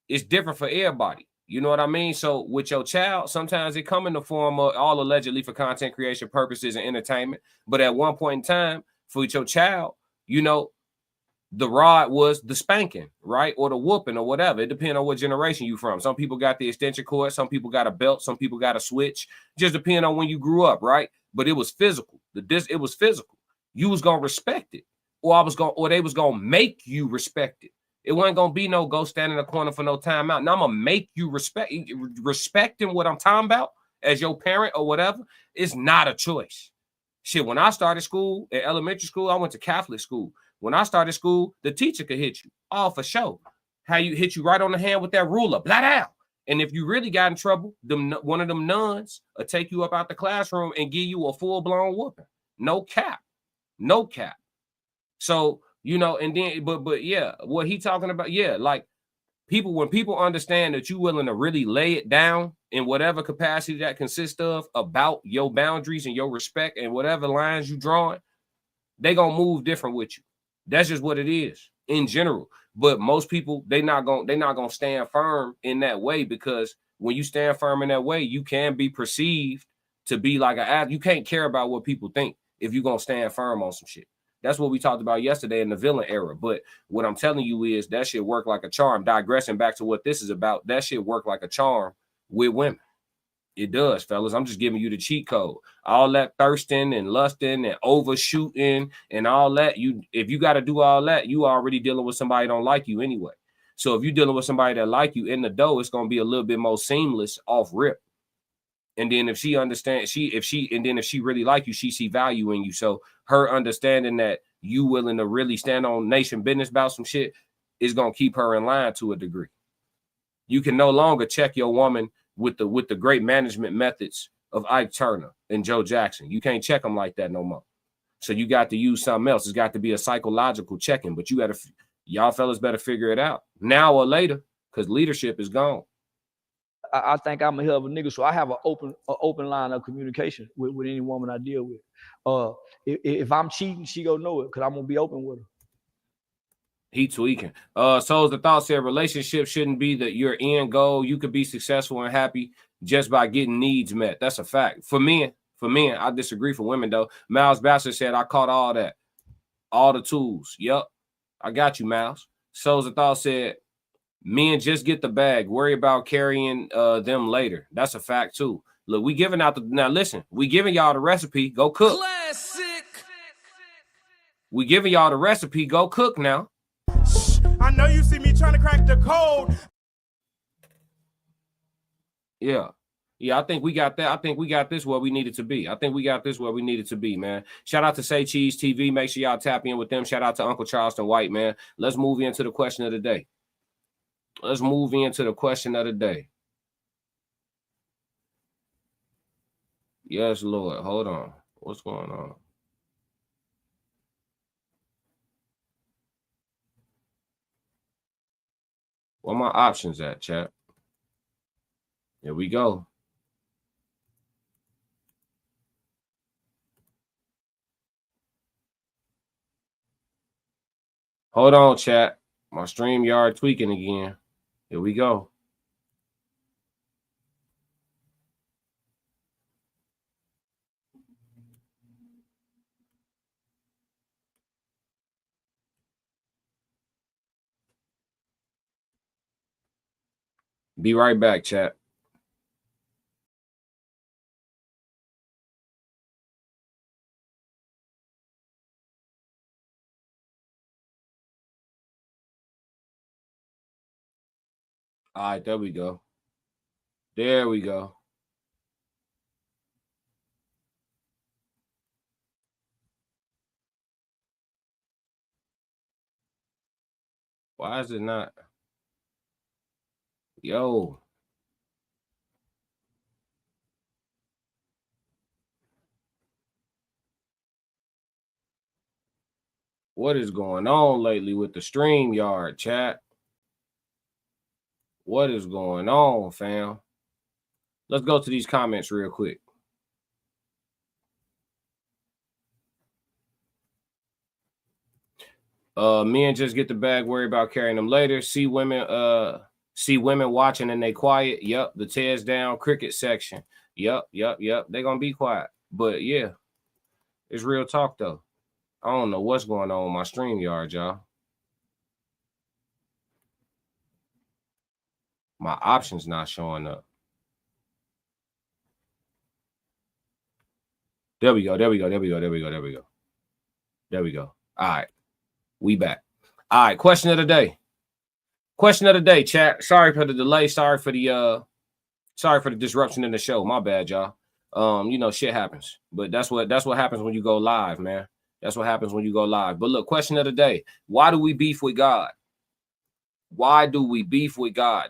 It's different for everybody. You know what I mean? So with your child, sometimes it come in the form of all allegedly for content creation purposes and entertainment. But at one point in time, for your child, you know, the rod was the spanking, right? Or the whooping or whatever. It depends on what generation you from. Some people got the extension cord. Some people got a belt. Some people got a switch. Just depending on when you grew up, right? But it was physical. It was physical. You was going to respect it. Or they was going to make you respect it. It wasn't going to be no go stand in the corner for no timeout. Now I'm going to make you respecting what I'm talking about as your parent or whatever. It's not a choice. Shit, when I started school, at elementary school, I went to Catholic school. When I started school, the teacher could hit you. All for show. How you hit you right on the hand with that ruler. Blah, out. And if you really got in trouble, one of them nuns will take you up out the classroom and give you a full-blown whooping. No cap. No cap. So, you know, and then, but yeah, what he talking about, yeah, like when people understand that you willing to really lay it down in whatever capacity that consists of about your boundaries and your respect and whatever lines you drawing, they gonna move different with you. That's just what it is in general. But most people, they not gonna stand firm in that way, because when you stand firm in that way, you can be perceived to be like you can't care about what people think if you're gonna stand firm on some shit. That's what we talked about yesterday in the villain era. But what I'm telling you is that shit work like a charm. Digressing back to what this is about, that shit work like a charm with women. It does, fellas. I'm just giving you the cheat code. All that thirsting and lusting and overshooting and all that. If you got to do all that, you already dealing with somebody that don't like you anyway. So if you're dealing with somebody that like you in the dough, it's going to be a little bit more seamless off rip. And then if she understands, if she really like you, she see value in you. So her understanding that you willing to really stand on nation business about some shit is gonna keep her in line to a degree. You can no longer check your woman with the great management methods of Ike Turner and Joe Jackson. You can't check them like that no more. So you got to use something else. It's got to be a psychological checking. But y'all fellas better figure it out now or later, because leadership is gone. I think I'm a hell of a nigga, so I have an open line of communication with any woman I deal with. If I'm cheating, she gonna know it, because I'm gonna be open with her. He tweaking. So the thought said relationship shouldn't be your end goal. You could be successful and happy just by getting needs met. That's a fact. For men, I disagree. For women, though, Miles Bastard said, I caught all that. All the tools. Yep. I got you, Miles. So the thought said, men just get the bag. Worry about carrying them later. That's a fact, too. Look, we giving out now listen, we giving y'all the recipe. Go cook. Classic. We giving y'all the recipe. Go cook now. I know you see me trying to crack the code. Yeah. I think we got that. I think we got this where we needed to be. Man. Shout out to Say Cheese TV. Make sure y'all tap in with them. Shout out to Uncle Charleston White, man. Let's move into the question of the day. Yes, Lord. Hold on. What's going on? Where my options at, chat? Here we go. Hold on, chat. My StreamYard tweaking again. Here we go. Be right back, chat. All right, there we go. Why is it not? Yo. What is going on lately with the StreamYard, chat? What is going on, fam? Let's go to these comments real quick. Men just get the bag, worry about carrying them later. See women watching and they quiet. Yep, the tears down cricket section. Yep. They're gonna be quiet. But yeah, it's real talk though. I don't know what's going on with my StreamYard, y'all. My options not showing up. There we go. All right. We back. All right. Question of the day, chat. Sorry for the delay. Sorry for the disruption in the show. My bad, y'all. Shit happens. But that's what happens when you go live, man. That's what happens when you go live. But look, question of the day. Why do we beef with God?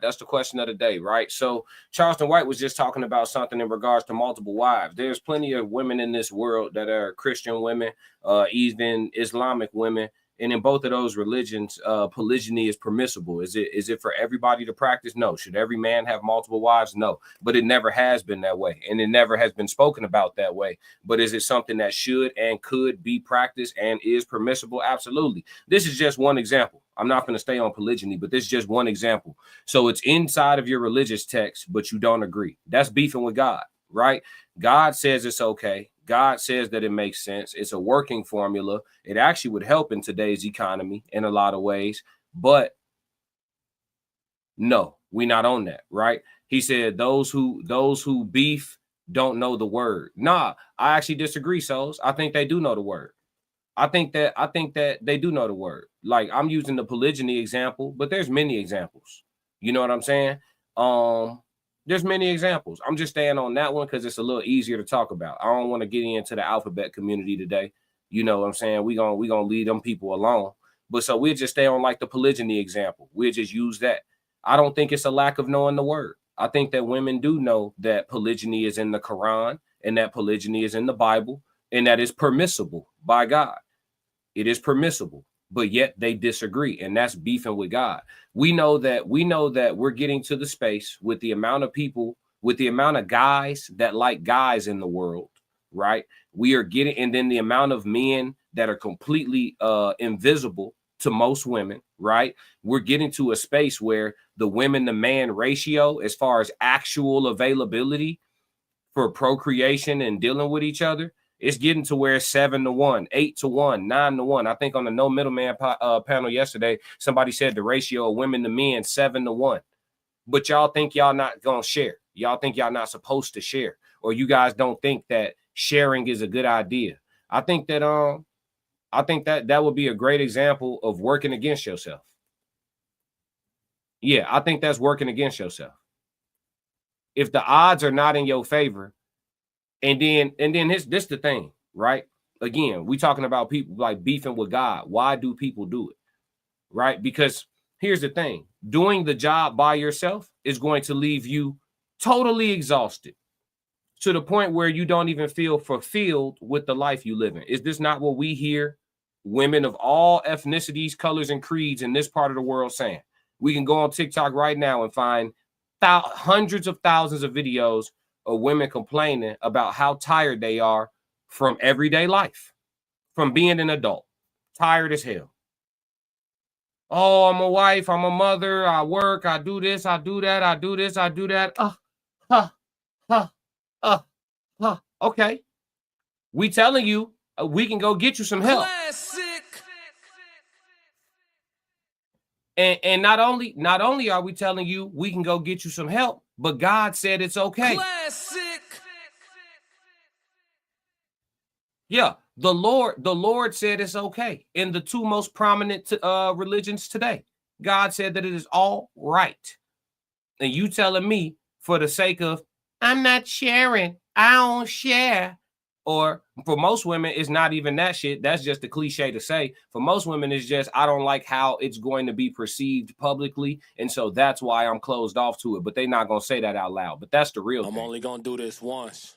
That's the question of the day, right? So Charleston White was just talking about something in regards to multiple wives. There's plenty of women in this world that are Christian women, even Islamic women. And in both of those religions, polygyny is permissible. Is it for everybody to practice? No. Should every man have multiple wives? No. But it never has been that way. And it never has been spoken about that way. But is it something that should and could be practiced and is permissible? Absolutely. This is just one example. I'm not going to stay on polygyny, but this is just one example. So it's inside of your religious text, but you don't agree. That's beefing with God, right? God says it's okay. God says that it makes sense. It's a working formula. It actually would help in today's economy in a lot of ways. But no, we're not on that, right? He said those who beef don't know the word. Nah, I actually disagree, Souls. I think they do know the word. I think that they do know the word. Like, I'm using the polygyny example, but there's many examples. You know what I'm saying? There's many examples. I'm just staying on that one because it's a little easier to talk about. I don't want to get into the alphabet community today. You know what I'm saying? We're gonna leave them people alone. But so we'll just stay on like the polygyny example. We'll just use that. I don't think it's a lack of knowing the word. I think that women do know that polygyny is in the Quran and that polygyny is in the Bible and that is permissible by God. It is permissible, but yet they disagree, and that's beefing with God. We know that we're getting to the space with the amount of people, with the amount of guys that like guys in the world, right? We are getting, and then the amount of men that are completely invisible to most women, right? We're getting to a space where the women to man ratio, as far as actual availability for procreation and dealing with each other, it's getting to where it's 7-1, 8-1, 9-1. I think on the No Middleman panel yesterday, somebody said the ratio of women to men 7-1. But y'all think y'all not gonna share. Y'all think y'all not supposed to share, or you guys don't think that sharing is a good idea. I think that that would be a great example of working against yourself. Yeah, I think that's working against yourself. If the odds are not in your favor, and then this the thing, right? Again, we talking about people like beefing with God. Why do people do it? Right? Because here's the thing. Doing the job by yourself is going to leave you totally exhausted to the point where you don't even feel fulfilled with the life you live in. Is this not what we hear women of all ethnicities, colors, and creeds in this part of the world saying? We can go on TikTok right now and find hundreds of thousands of videos of women complaining about how tired they are from everyday life, from being an adult, tired as hell. Oh, I'm a wife, I'm a mother, I work, I do this, I do that, I do this, I do that. Okay. We telling you we can go get you some help. Classic. And not only are we telling you we can go get you some help, but God said it's okay. Classic. Yeah, the Lord said it's okay. In the two most prominent religions today, God said that it is all right. And you telling me for the sake of I'm not sharing, I don't share. Or for most women, it's not even that shit. That's just a cliche to say. For most women, it's just I don't like how it's going to be perceived publicly, and so that's why I'm closed off to it. But they're not gonna say that out loud. But that's the real thing. I'm only gonna do this once.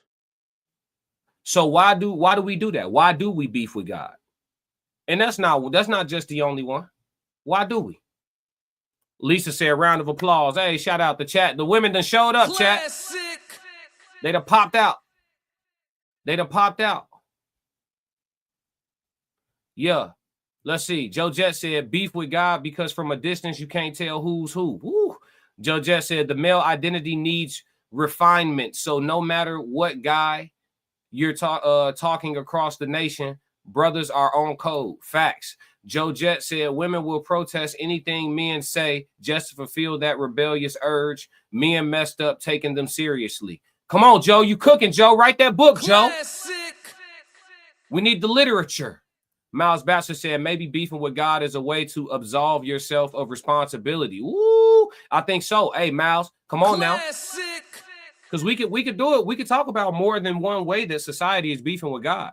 So why do we do that? Why do we beef with God? And that's not just the only one. Why do we? Lisa said, round of applause. Hey, shout out the chat. The women done showed up, Classic. chat. They done popped out. Yeah. Let's see. Joe Jet said, beef with God because from a distance you can't tell who's who. Woo. Joe Jet said, the male identity needs refinement. So no matter what guy you're talking across the nation, brothers are on code. Facts. Joe Jet said, women will protest anything men say just to fulfill that rebellious urge. Men messed up taking them seriously. Come on, Joe. You cooking, Joe. Write that book, Joe. Classic. We need the literature. Miles Baxter said, maybe beefing with God is a way to absolve yourself of responsibility. Woo! I think so. Hey, Miles, come on now. Because we could do it. We could talk about more than one way that society is beefing with God.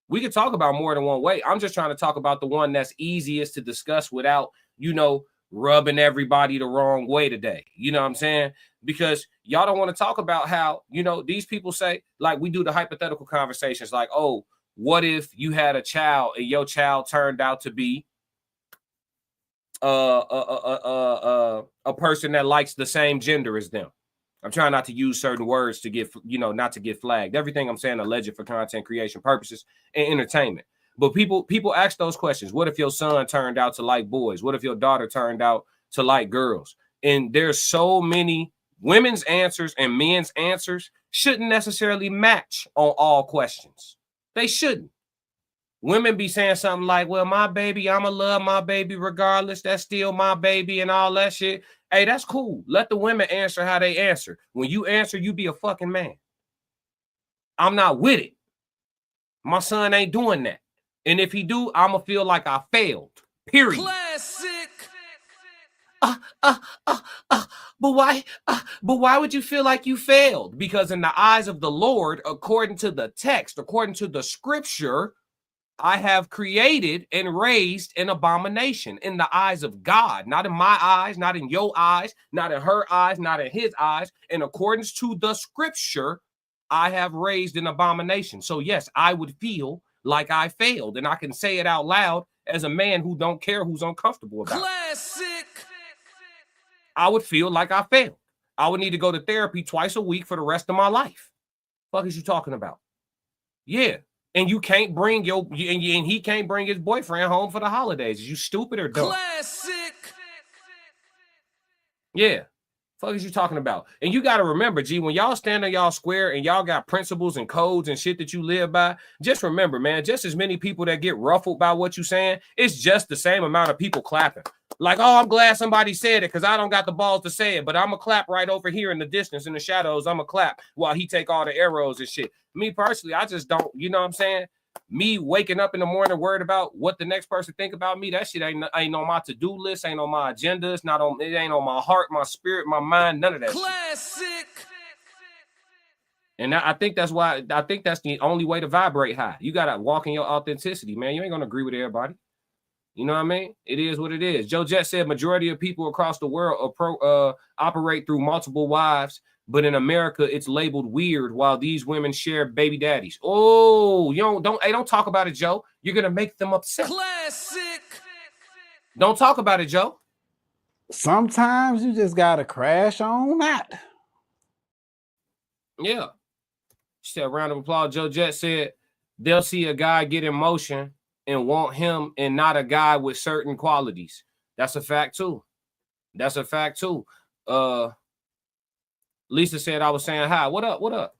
We could talk about more than one way. I'm just trying to talk about the one that's easiest to discuss without, rubbing everybody the wrong way today. You know what I'm saying? Because y'all don't want to talk about how, these people say, like we do the hypothetical conversations like, oh, what if you had a child and your child turned out to be a person that likes the same gender as them? I'm trying not to use certain words to get, not to get flagged. Everything I'm saying alleged for content creation purposes and entertainment. But people ask those questions. What if your son turned out to like boys? What if your daughter turned out to like girls? And there's so many women's answers and men's answers shouldn't necessarily match on all questions. They shouldn't. Women be saying something like, well, my baby, I'ma love my baby regardless. That's still my baby and all that shit. Hey, that's cool. Let the women answer how they answer. When you answer, you be a fucking man. I'm not with it. My son ain't doing that. And if he do, I'ma feel like I failed. Period. Classic. But why would you feel like you failed? Because in the eyes of the Lord, according to the text, according to the scripture, I have created and raised an abomination in the eyes of God, not in my eyes, not in your eyes, not in her eyes, not in his eyes. In accordance to the scripture, I have raised an abomination. So yes, I would feel like I failed, and I can say it out loud as a man who don't care who's uncomfortable about Classic. it. I would feel like I failed. I would need to go to therapy twice a week for the rest of my life. Fuck is you talking about? Yeah. and you can't bring and he can't bring his boyfriend home for the holidays. Is you stupid or dumb? Classic. Yeah. Fuck is you talking about? And you got to remember, G, when y'all stand on y'all square and y'all got principles and codes and shit that you live by, just remember, man, just as many people that get ruffled by what you saying, it's just the same amount of people clapping. Like, oh, I'm glad somebody said it because I don't got the balls to say it, but I'm going to clap right over here in the distance, in the shadows. I'm going to clap while he take all the arrows and shit. Me personally, I just don't, you know what I'm saying? Me waking up in the morning worried about what the next person think about me, that shit ain't on my to-do list, ain't on my agenda, it ain't on my heart, my spirit, my mind, none of that Classic. shit. And I think that's why, I think that's the only way to vibrate high. You got to walk in your authenticity, man. You ain't going to agree with everybody. You know what I mean? It is what it is. Joe Jett said majority of people across the world operate through multiple wives, but in America, it's labeled weird while these women share baby daddies. Oh, don't talk about it, Joe. You're gonna make them upset. Classic. Don't talk about it, Joe. Sometimes you just gotta crash on out. Yeah. She said, round of applause. Joe Jett said they'll see a guy get in motion and want him and not a guy with certain qualities. That's a fact too. That's a fact too. Lisa said, I was saying hi. What up? What up?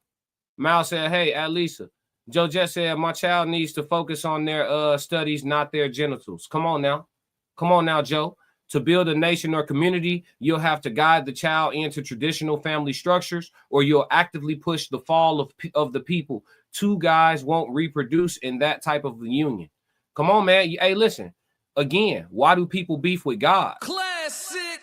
Mal said, hey, at Lisa. Joe Jett said, my child needs to focus on their studies, not their genitals. Come on now. Come on now, Joe. To build a nation or community, you'll have to guide the child into traditional family structures, or you'll actively push the fall of the people. Two guys won't reproduce in that type of union. Come on, man. Hey, listen. Again, why do people beef with God? Classic.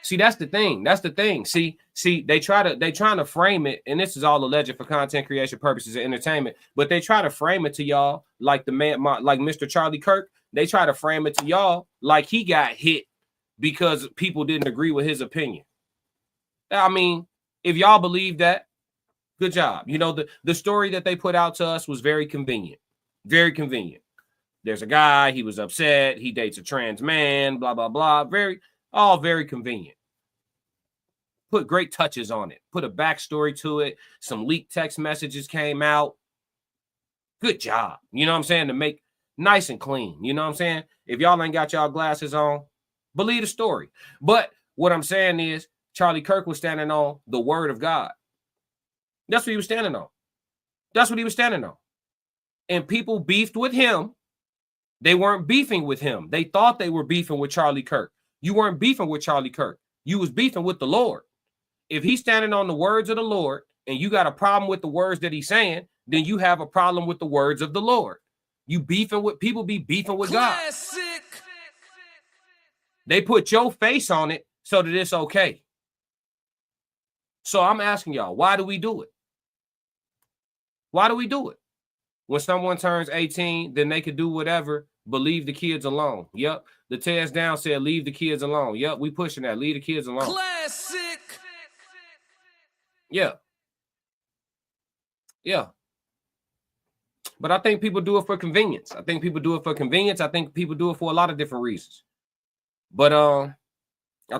See, that's the thing. That's the thing. See, they trying to frame it, and this is all alleged for content creation purposes and entertainment, but they try to frame it to y'all like like Mr. Charlie Kirk. They try to frame it to y'all like he got hit because people didn't agree with his opinion. I mean, if y'all believe that, good job. You know, the story that they put out to us was very convenient. Very convenient. There's a guy, he was upset, he dates a trans man, blah, blah, blah. Very convenient. Put great touches on it. Put a backstory to it. Some leaked text messages came out. Good job. You know what I'm saying? To make nice and clean. You know what I'm saying? If y'all ain't got y'all glasses on, believe the story. But what I'm saying is Charlie Kirk was standing on the word of God. That's what he was standing on. That's what he was standing on. And people beefed with him. They weren't beefing with him. They thought they were beefing with Charlie Kirk. You weren't beefing with Charlie Kirk. You was beefing with the Lord. If he's standing on the words of the Lord and you got a problem with the words that he's saying, then you have a problem with the words of the Lord. You beefing with people, be beefing with Classic. God. They put your face on it so that it's okay. So I'm asking y'all, why do we do it? Why do we do it? When someone turns 18, then they could do whatever, but leave the kids alone. Yep. The Tez Down said, leave the kids alone. Yep, we pushing that. Leave the kids alone. Classic. Yeah. Yeah. But I think people do it for convenience. I think people do it for convenience. I think people do it for a lot of different reasons. But I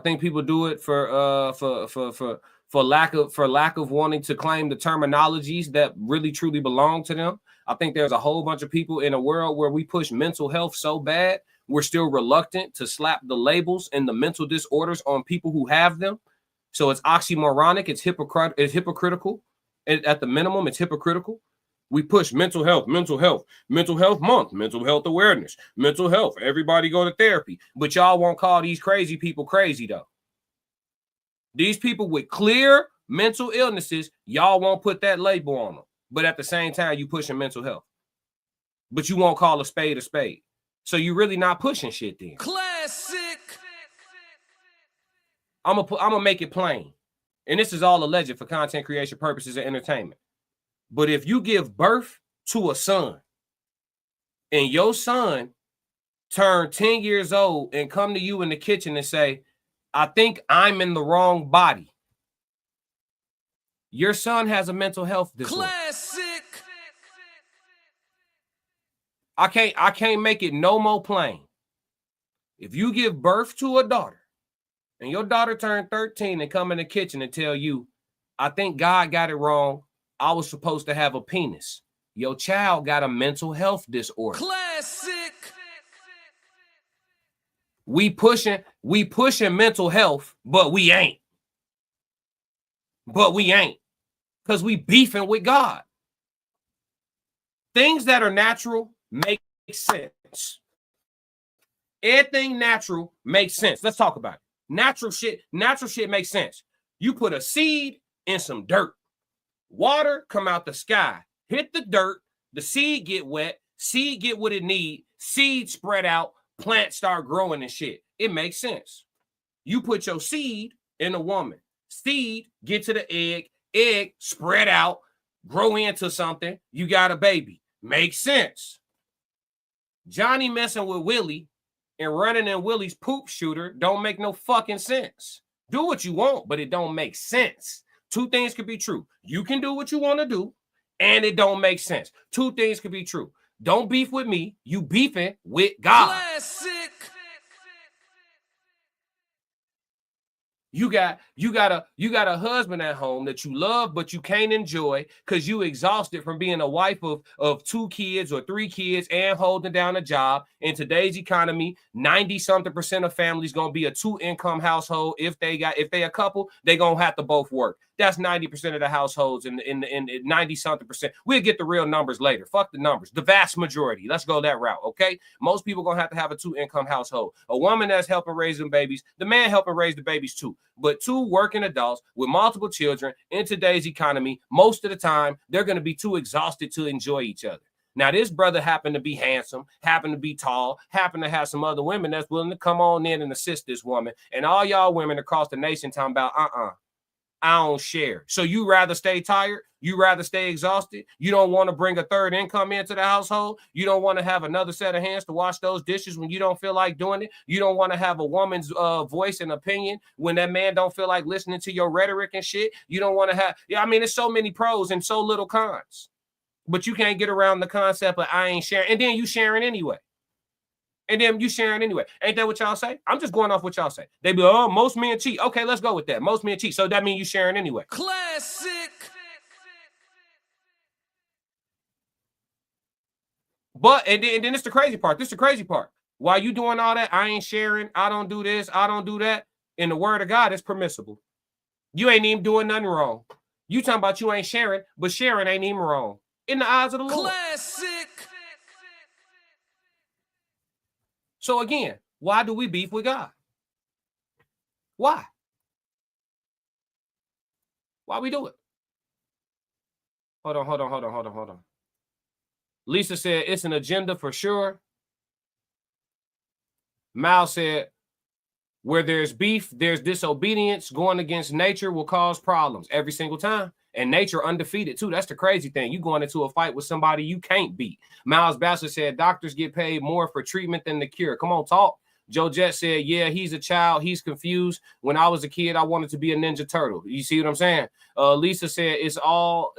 think people do it for lack of wanting to claim the terminologies that really truly belong to them. I think there's a whole bunch of people in a world where we push mental health so bad, we're still reluctant to slap the labels and the mental disorders on people who have them. So it's oxymoronic, it's hypocritical. At the minimum, it's hypocritical. We push mental health month, mental health awareness, mental health. Everybody go to therapy. But y'all won't call these crazy people crazy, though. These people with clear mental illnesses, y'all won't put that label on them. But at the same time, you pushing mental health. But you won't call a spade a spade. So you're really not pushing shit then. Classic. I'm gonna make it plain. And this is all alleged for content creation purposes and entertainment. But if you give birth to a son and your son turn 10 years old and come to you in the kitchen and say, I think I'm in the wrong body, your son has a mental health disorder. Classic. I can't make it no more plain. If you give birth to a daughter and your daughter turned 13 and come in the kitchen and tell you, I think God got it wrong, I was supposed to have a penis, your child got a mental health disorder. Classic. We pushing mental health, but we ain't. Because we beefing with God. Things that are natural make sense. Everything natural makes sense. Let's talk about it. Natural shit makes sense. You put a seed in some dirt. Water come out the sky, hit the dirt, the seed get wet, seed get what it need, seed spread out, plants start growing and shit. It makes sense. You put your seed in a woman. Seed get to the egg spread out, grow into something, you got a baby. Makes sense. Johnny messing with Willie and running in Willie's poop shooter don't make no fucking sense. Do what you want, but it don't make sense. Two things could be true. You can do what you want to do, and it don't make sense. Two things could be true. Don't beef with me. You beefing with God. Classic. You got a husband at home that you love, but you can't enjoy because you exhausted from being a wife of 2 kids or 3 kids and holding down a job. In today's economy, 90-something% of families gonna be a 2-income household. If they a couple, they gonna have to both work. That's 90% of the households in 90-something%. We'll get the real numbers later. Fuck the numbers. The vast majority. Let's go that route, okay? Most people gonna have a 2-income household. A woman that's helping raise them babies, the man helping raise the babies too. But 2 working adults with multiple children in today's economy, most of the time, they're gonna be too exhausted to enjoy each other. Now, this brother happened to be handsome, happened to be tall, happened to have some other women that's willing to come on in and assist this woman. And all y'all women across the nation talking about, I don't share. So you rather stay tired? You rather stay exhausted? You don't want to bring a third income into the household? You don't want to have another set of hands to wash those dishes when you don't feel like doing it? You don't want to have a woman's voice and opinion when that man don't feel like listening to your rhetoric and shit? You don't want to have, there's so many pros and so little cons. But you can't get around the concept of I ain't sharing. And then you sharing anyway. Ain't that what y'all say? I'm just going off what y'all say. They be, most men cheat. Okay, let's go with that. Most men cheat. So that means you sharing anyway. Classic. But, and then it's the crazy part. This is the crazy part. While you doing all that, I ain't sharing. I don't do this. I don't do that. In the word of God, it's permissible. You ain't even doing nothing wrong. You talking about you ain't sharing, but sharing ain't even wrong. In the eyes of the Lord. Classic. So again, why do we beef with God? Why? Why we do it? Hold on. Lisa said it's an agenda for sure. Mal said, where there's beef, there's disobedience. Going against nature will cause problems every single time. And nature undefeated too. That's the crazy thing. You going into a fight with somebody you can't beat. Miles Bassett said doctors get paid more for treatment than the cure. Come on, talk. Joe Jett said, yeah, he's a child. He's confused. When I was a kid, I wanted to be a Ninja Turtle. You see what I'm saying? Lisa said, it's all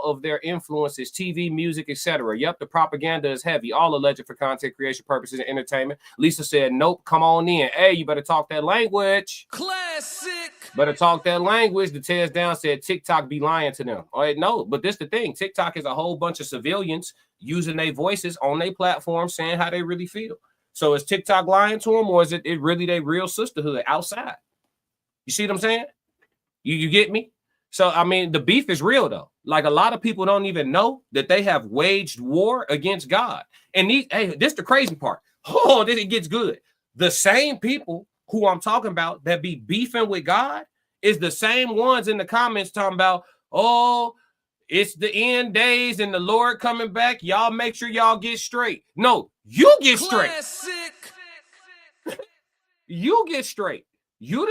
of their influences, TV, music, etc. Yep, the propaganda is heavy, all alleged for content creation purposes and entertainment. Lisa said, nope, come on in. Hey, you better talk that language. Classic. Better talk that language. The tears down said TikTok be lying to them. All right, no, but this the thing. TikTok is a whole bunch of civilians using their voices on their platform saying how they really feel. So is TikTok lying to them, or is it really their real sisterhood outside? You see what I'm saying? You get me? So, the beef is real, though. Like, a lot of people don't even know that they have waged war against God. And this the crazy part. Oh, then it gets good. The same people who I'm talking about that be beefing with God is the same ones in the comments talking about, oh, it's the end days and the Lord coming back. Y'all make sure y'all get straight. No, you get straight. You get straight. You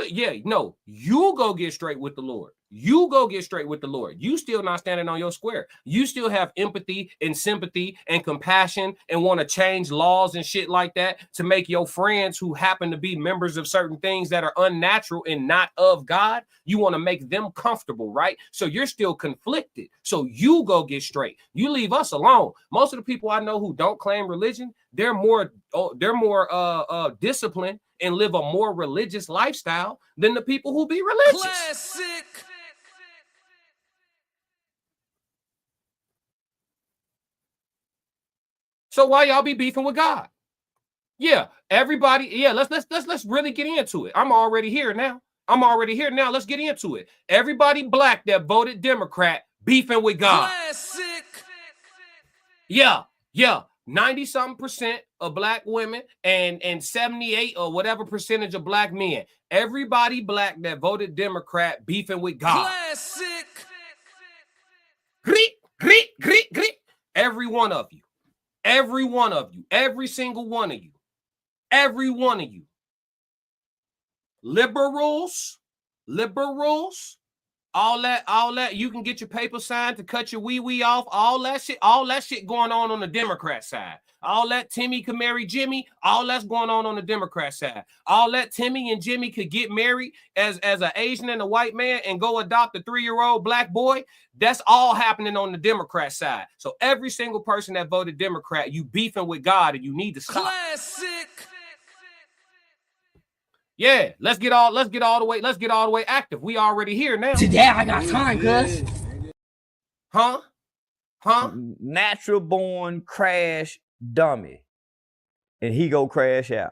go get straight with the Lord. You go get straight with the Lord. You still not standing on your square. You still have empathy and sympathy and compassion and want to change laws and shit like that to make your friends who happen to be members of certain things that are unnatural and not of God, you want to make them comfortable, right? So you're still conflicted. So you go get straight. You leave us alone. Most of the people I know who don't claim religion, they're more disciplined and live a more religious lifestyle than the people who be religious. Classic. So why y'all be beefing with God? Yeah, everybody. Yeah, let's really get into it. I'm already here now. Let's get into it. Everybody black that voted Democrat beefing with God. Classic. Yeah. 90-something% of black women and 78 or whatever percentage of black men. Everybody black that voted Democrat beefing with God. Classic. Greet. Every one of you. Every one of you. Every single one of you. Every one of you. Liberals. All that. You can get your paper signed to cut your wee off. All that shit going on the Democrat side. All that Timmy can marry Jimmy. All that's going on the Democrat side. All that Timmy and Jimmy could get married as an Asian and a white man and go adopt a 3-year-old black boy. That's all happening on the Democrat side. So every single person that voted Democrat, you beefing with God and you need to stop. Classic. Yeah, let's get all the way active. We already here now. Today I got time, cuz. Huh? Natural born crash dummy. And he go crash out.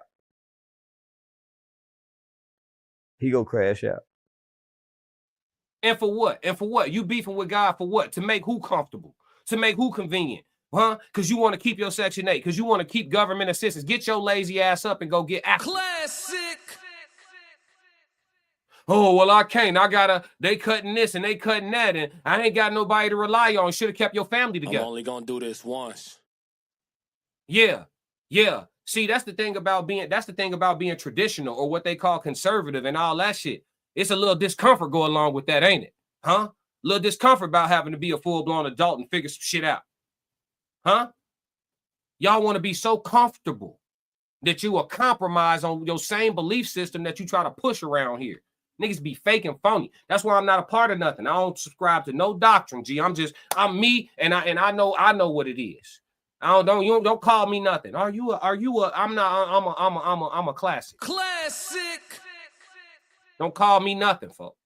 And for what? You beefing with God for what? To make who comfortable? To make who convenient? Huh? Because you want to keep your Section 8. Because you want to keep government assistance. Get your lazy ass up and go get active. Classic. Oh, well, I can't. They cutting this and they cutting that, and I ain't got nobody to rely on. Should have kept your family together. I'm only gonna do this once. Yeah. See, that's the thing about being traditional, or what they call conservative and all that shit. It's a little discomfort go along with that, ain't it? Huh? A little discomfort about having to be a full-blown adult and figure some shit out. Huh? Y'all want to be so comfortable that you will compromise on your same belief system that you try to push around here. Niggas be fake and phony. That's why I'm not a part of nothing. I don't subscribe to no doctrine, G. I'm me, and I know what it is. Don't call me nothing. I'm a classic. Classic. Don't call me nothing, folks.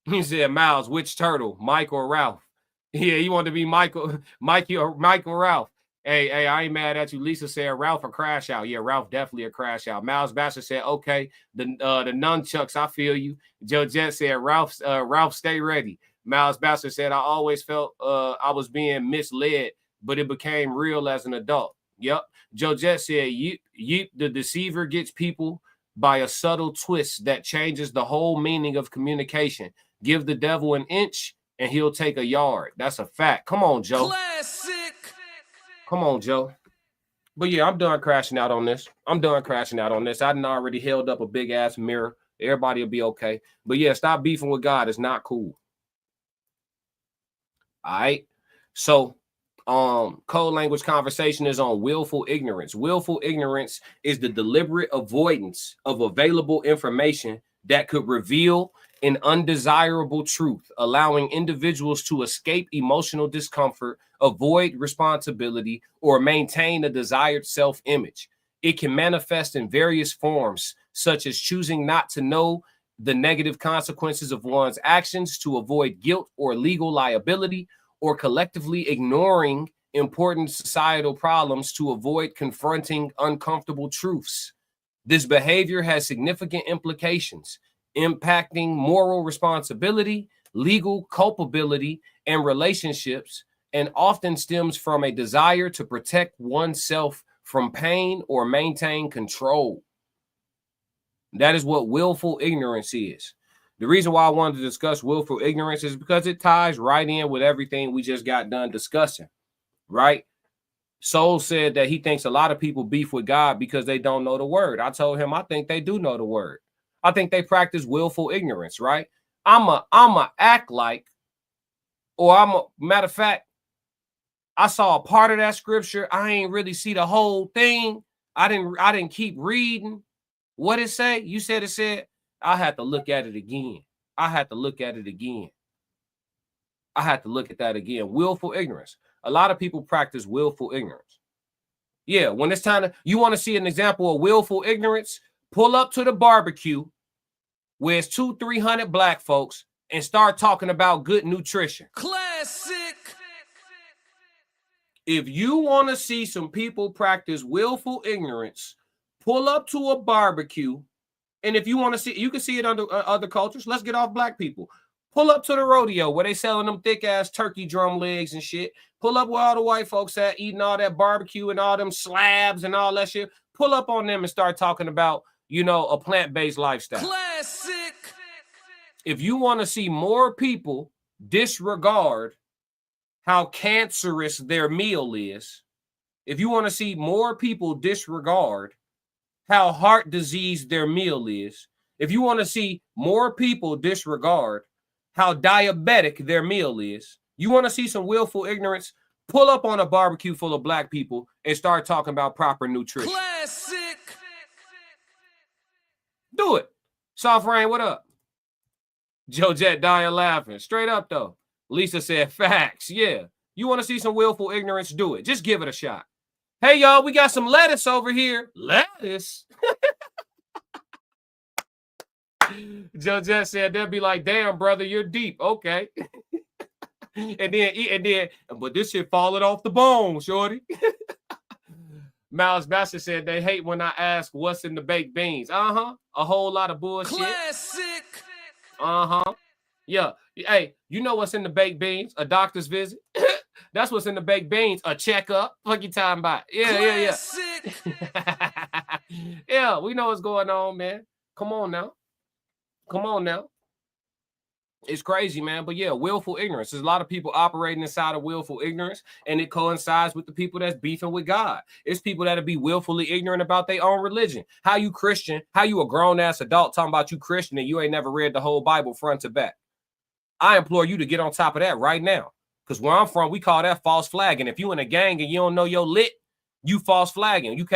He said, Miles, which turtle, Mike or Ralph? Yeah, you want to be Mikey or Ralph. Hey, I ain't mad at you. Lisa said Ralph a crash out. Yeah, Ralph definitely a crash out. Miles Bastard said, okay, the nunchucks, I feel you. Joe Jet said, Ralph, stay ready. Miles Bastard said, I always felt I was being misled, but it became real as an adult. Yep. Joe Jet said, the deceiver gets people by a subtle twist that changes the whole meaning of communication. Give the devil an inch and he'll take a yard. That's a fact. Come on, Joe. Classic. Come on, Joe. But yeah, I'm done crashing out on this. I done already held up a big ass mirror. Everybody will be okay. But yeah, stop beefing with God. It's not cool. All right. So code language conversation is on willful ignorance. Willful ignorance is the deliberate avoidance of available information that could reveal an undesirable truth, allowing individuals to escape emotional discomfort, avoid responsibility, or maintain a desired self-image. It can manifest in various forms, such as choosing not to know the negative consequences of one's actions to avoid guilt or legal liability, or collectively ignoring important societal problems to avoid confronting uncomfortable truths. This behavior has significant implications, impacting moral responsibility, legal culpability, and relationships, and often stems from a desire to protect oneself from pain or maintain control. That is what willful ignorance is. The reason why I wanted to discuss willful ignorance is because it ties right in with everything we just got done discussing, right? Soul said that he thinks a lot of people beef with God because they don't know the word. I told him I think they do know the word. I think they practice willful ignorance, right? I'm act like, or matter of fact, I saw a part of that scripture. I ain't really see the whole thing. I didn't keep reading. What it say? You said it said, I had to look at it again. I had to look at that again. Willful ignorance. A lot of people practice willful ignorance. Yeah, when it's time you want to see an example of willful ignorance, pull up to the barbecue where it's 200-300 black folks and start talking about good nutrition. Classic. If you want to see some people practice willful ignorance, pull up to a barbecue. And if you want to see, you can see it under other cultures. Let's get off black people. Pull up to the rodeo where they selling them thick ass turkey drum legs and shit. Pull up where all the white folks at eating all that barbecue and all them slabs and all that shit. Pull up on them and start talking about, you know, a plant-based lifestyle. Classic. If you want to see more people disregard how cancerous their meal is, if you want to see more people disregard how heart disease their meal is, if you want to see more people disregard how diabetic their meal is, you want to see some willful ignorance, pull up on a barbecue full of black people and start talking about proper nutrition. Classic. Do it. Soft Rain, what up? Joe Jet dying laughing. Straight up, though. Lisa said, facts. Yeah. You want to see some willful ignorance? Do it. Just give it a shot. Hey, y'all, we got some lettuce over here. Lettuce? Joe Jet said, they'll be like, damn, brother, you're deep. Okay. But this shit falling off the bone, shorty. Miles Bassett said, they hate when I ask what's in the baked beans. Uh-huh. A whole lot of bullshit. Classic. Uh-huh. Yeah. Hey, you know what's in the baked beans? A doctor's visit. That's what's in the baked beans. A checkup. Fuck you talking about? Yeah. Yeah, we know what's going on, man. Come on now. It's crazy, man. But yeah, willful ignorance. There's a lot of people operating inside of willful ignorance, and it coincides with the people that's beefing with God. It's people that'll be willfully ignorant about their own religion. How you Christian? How you a grown-ass adult talking about you Christian and you ain't never read the whole Bible front to back? I implore you to get on top of that right now. Because where I'm from, we call that false flagging. If you in a gang and you don't know your lit, you false flagging. You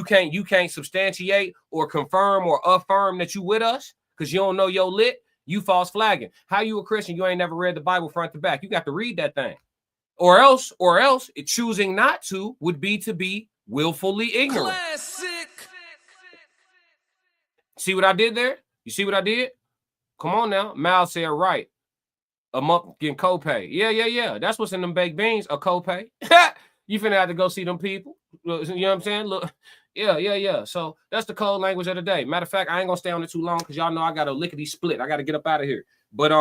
can't substantiate or confirm or affirm that you with us because you don't know your lit. You false flagging. How you a Christian? You ain't never read the Bible front to back. You got to read that thing. Or else, choosing not to would be to be willfully ignorant. Classic. See what I did there? You see what I did? Come on now. Mal said right. A month getting copay. Yeah. That's what's in them baked beans, a copay. You finna have to go see them people. You know what I'm saying? Look, yeah. So that's the code language of the day. Matter of fact, I ain't gonna stay on it too long because y'all know I got a lickety split. I got to get up out of here. But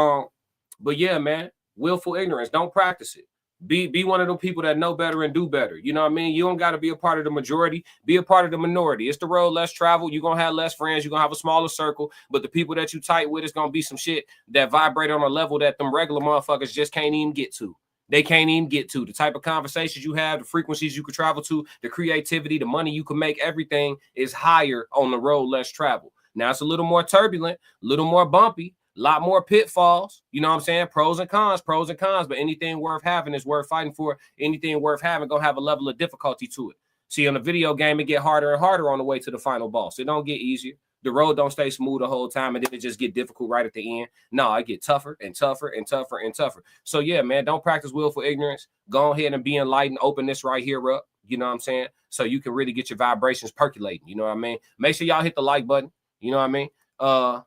yeah, man, willful ignorance. Don't practice it. Be one of those people that know better and do better. You know what I mean? You don't got to be a part of the majority. Be a part of the minority. It's the road less traveled. You're going to have less friends. You're going to have a smaller circle. But the people that you tight with is going to be some shit that vibrate on a level that them regular motherfuckers just can't even get to. They can't even get to. The type of conversations you have, the frequencies you could travel to, the creativity, the money you can make, everything is higher on the road less traveled. Now it's a little more turbulent, a little more bumpy. A lot more pitfalls, you know what I'm saying? Pros and cons, but anything worth having is worth fighting for. Anything worth having gonna have a level of difficulty to it. See, on the video game, it get harder and harder on the way to the final boss. It don't get easier. The road don't stay smooth the whole time, and then it just get difficult right at the end. No, it get tougher and tougher and tougher and tougher. So yeah, man, don't practice willful ignorance. Go ahead and be enlightened. Open this right here up, you know what I'm saying? So you can really get your vibrations percolating, you know what I mean? Make sure y'all hit the like button, you know what I mean?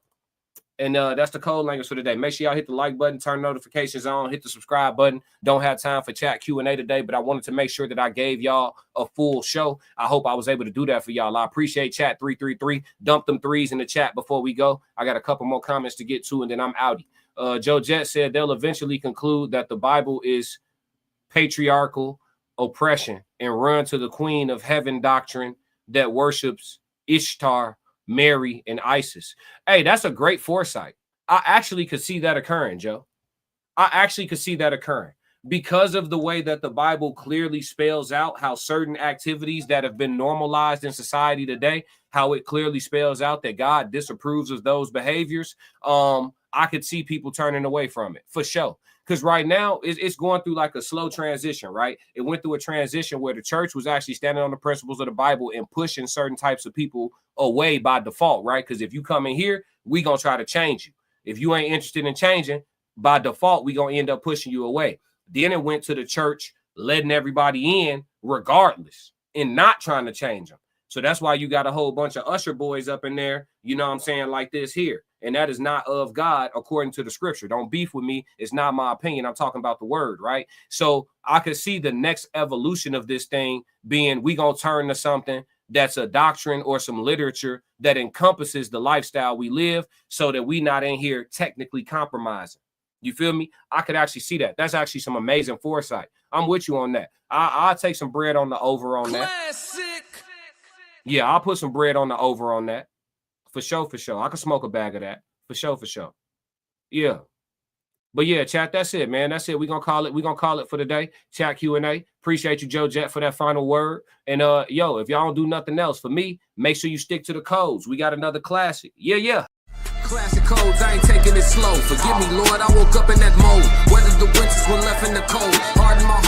And that's the code language for today. Make sure y'all hit the like button, turn notifications on, hit the subscribe button. Don't have time for chat Q&A today, but I wanted to make sure that I gave y'all a full show. I hope I was able to do that for y'all. I appreciate chat 333. Dump them threes in the chat before we go. I got a couple more comments to get to, and then I'm outie. Joe Jet said they'll eventually conclude that the Bible is patriarchal oppression and run to the Queen of Heaven doctrine that worships Ishtar, Mary, and Isis. Hey, that's a great foresight. I actually could see that occurring, Joe. I actually could see that occurring because of the way that the Bible clearly spells out how certain activities that have been normalized in society today, how it clearly spells out that God disapproves of those behaviors. I could see people turning away from it for sure. Because right now it's going through like a slow transition, right? It went through a transition where the church was actually standing on the principles of the Bible and pushing certain types of people away by default, right? Because if you come in here, we going to try to change you. If you ain't interested in changing, by default, we going to end up pushing you away. Then it went to the church, letting everybody in regardless and not trying to change them. So that's why you got a whole bunch of usher boys up in there, you know what I'm saying, like this here. and that is not of God according to the scripture. Don't beef with me. It's not my opinion. I'm talking about the word, right? So I could see the next evolution of this thing being we gonna turn to something that's a doctrine or some literature that encompasses the lifestyle we live so that we not in here technically compromising. You feel me? I could actually see that. That's actually some amazing foresight. I'm with you on that. I'll take some bread on the over on that. Yeah, I'll put some bread on the over on that. For sure, for sure. I can smoke a bag of that. For sure, for sure. Yeah. But yeah, chat, that's it, man. That's it. We're gonna call it for the day. Chat Q&A. Appreciate you, Joe Jet, for that final word. And yo, if y'all don't do nothing else for me, make sure you stick to the codes. We got another classic. Yeah. Classic codes, I ain't taking it slow. Forgive me, Lord, I woke up in that mode. Weathered the winters when left in the cold. Hardened my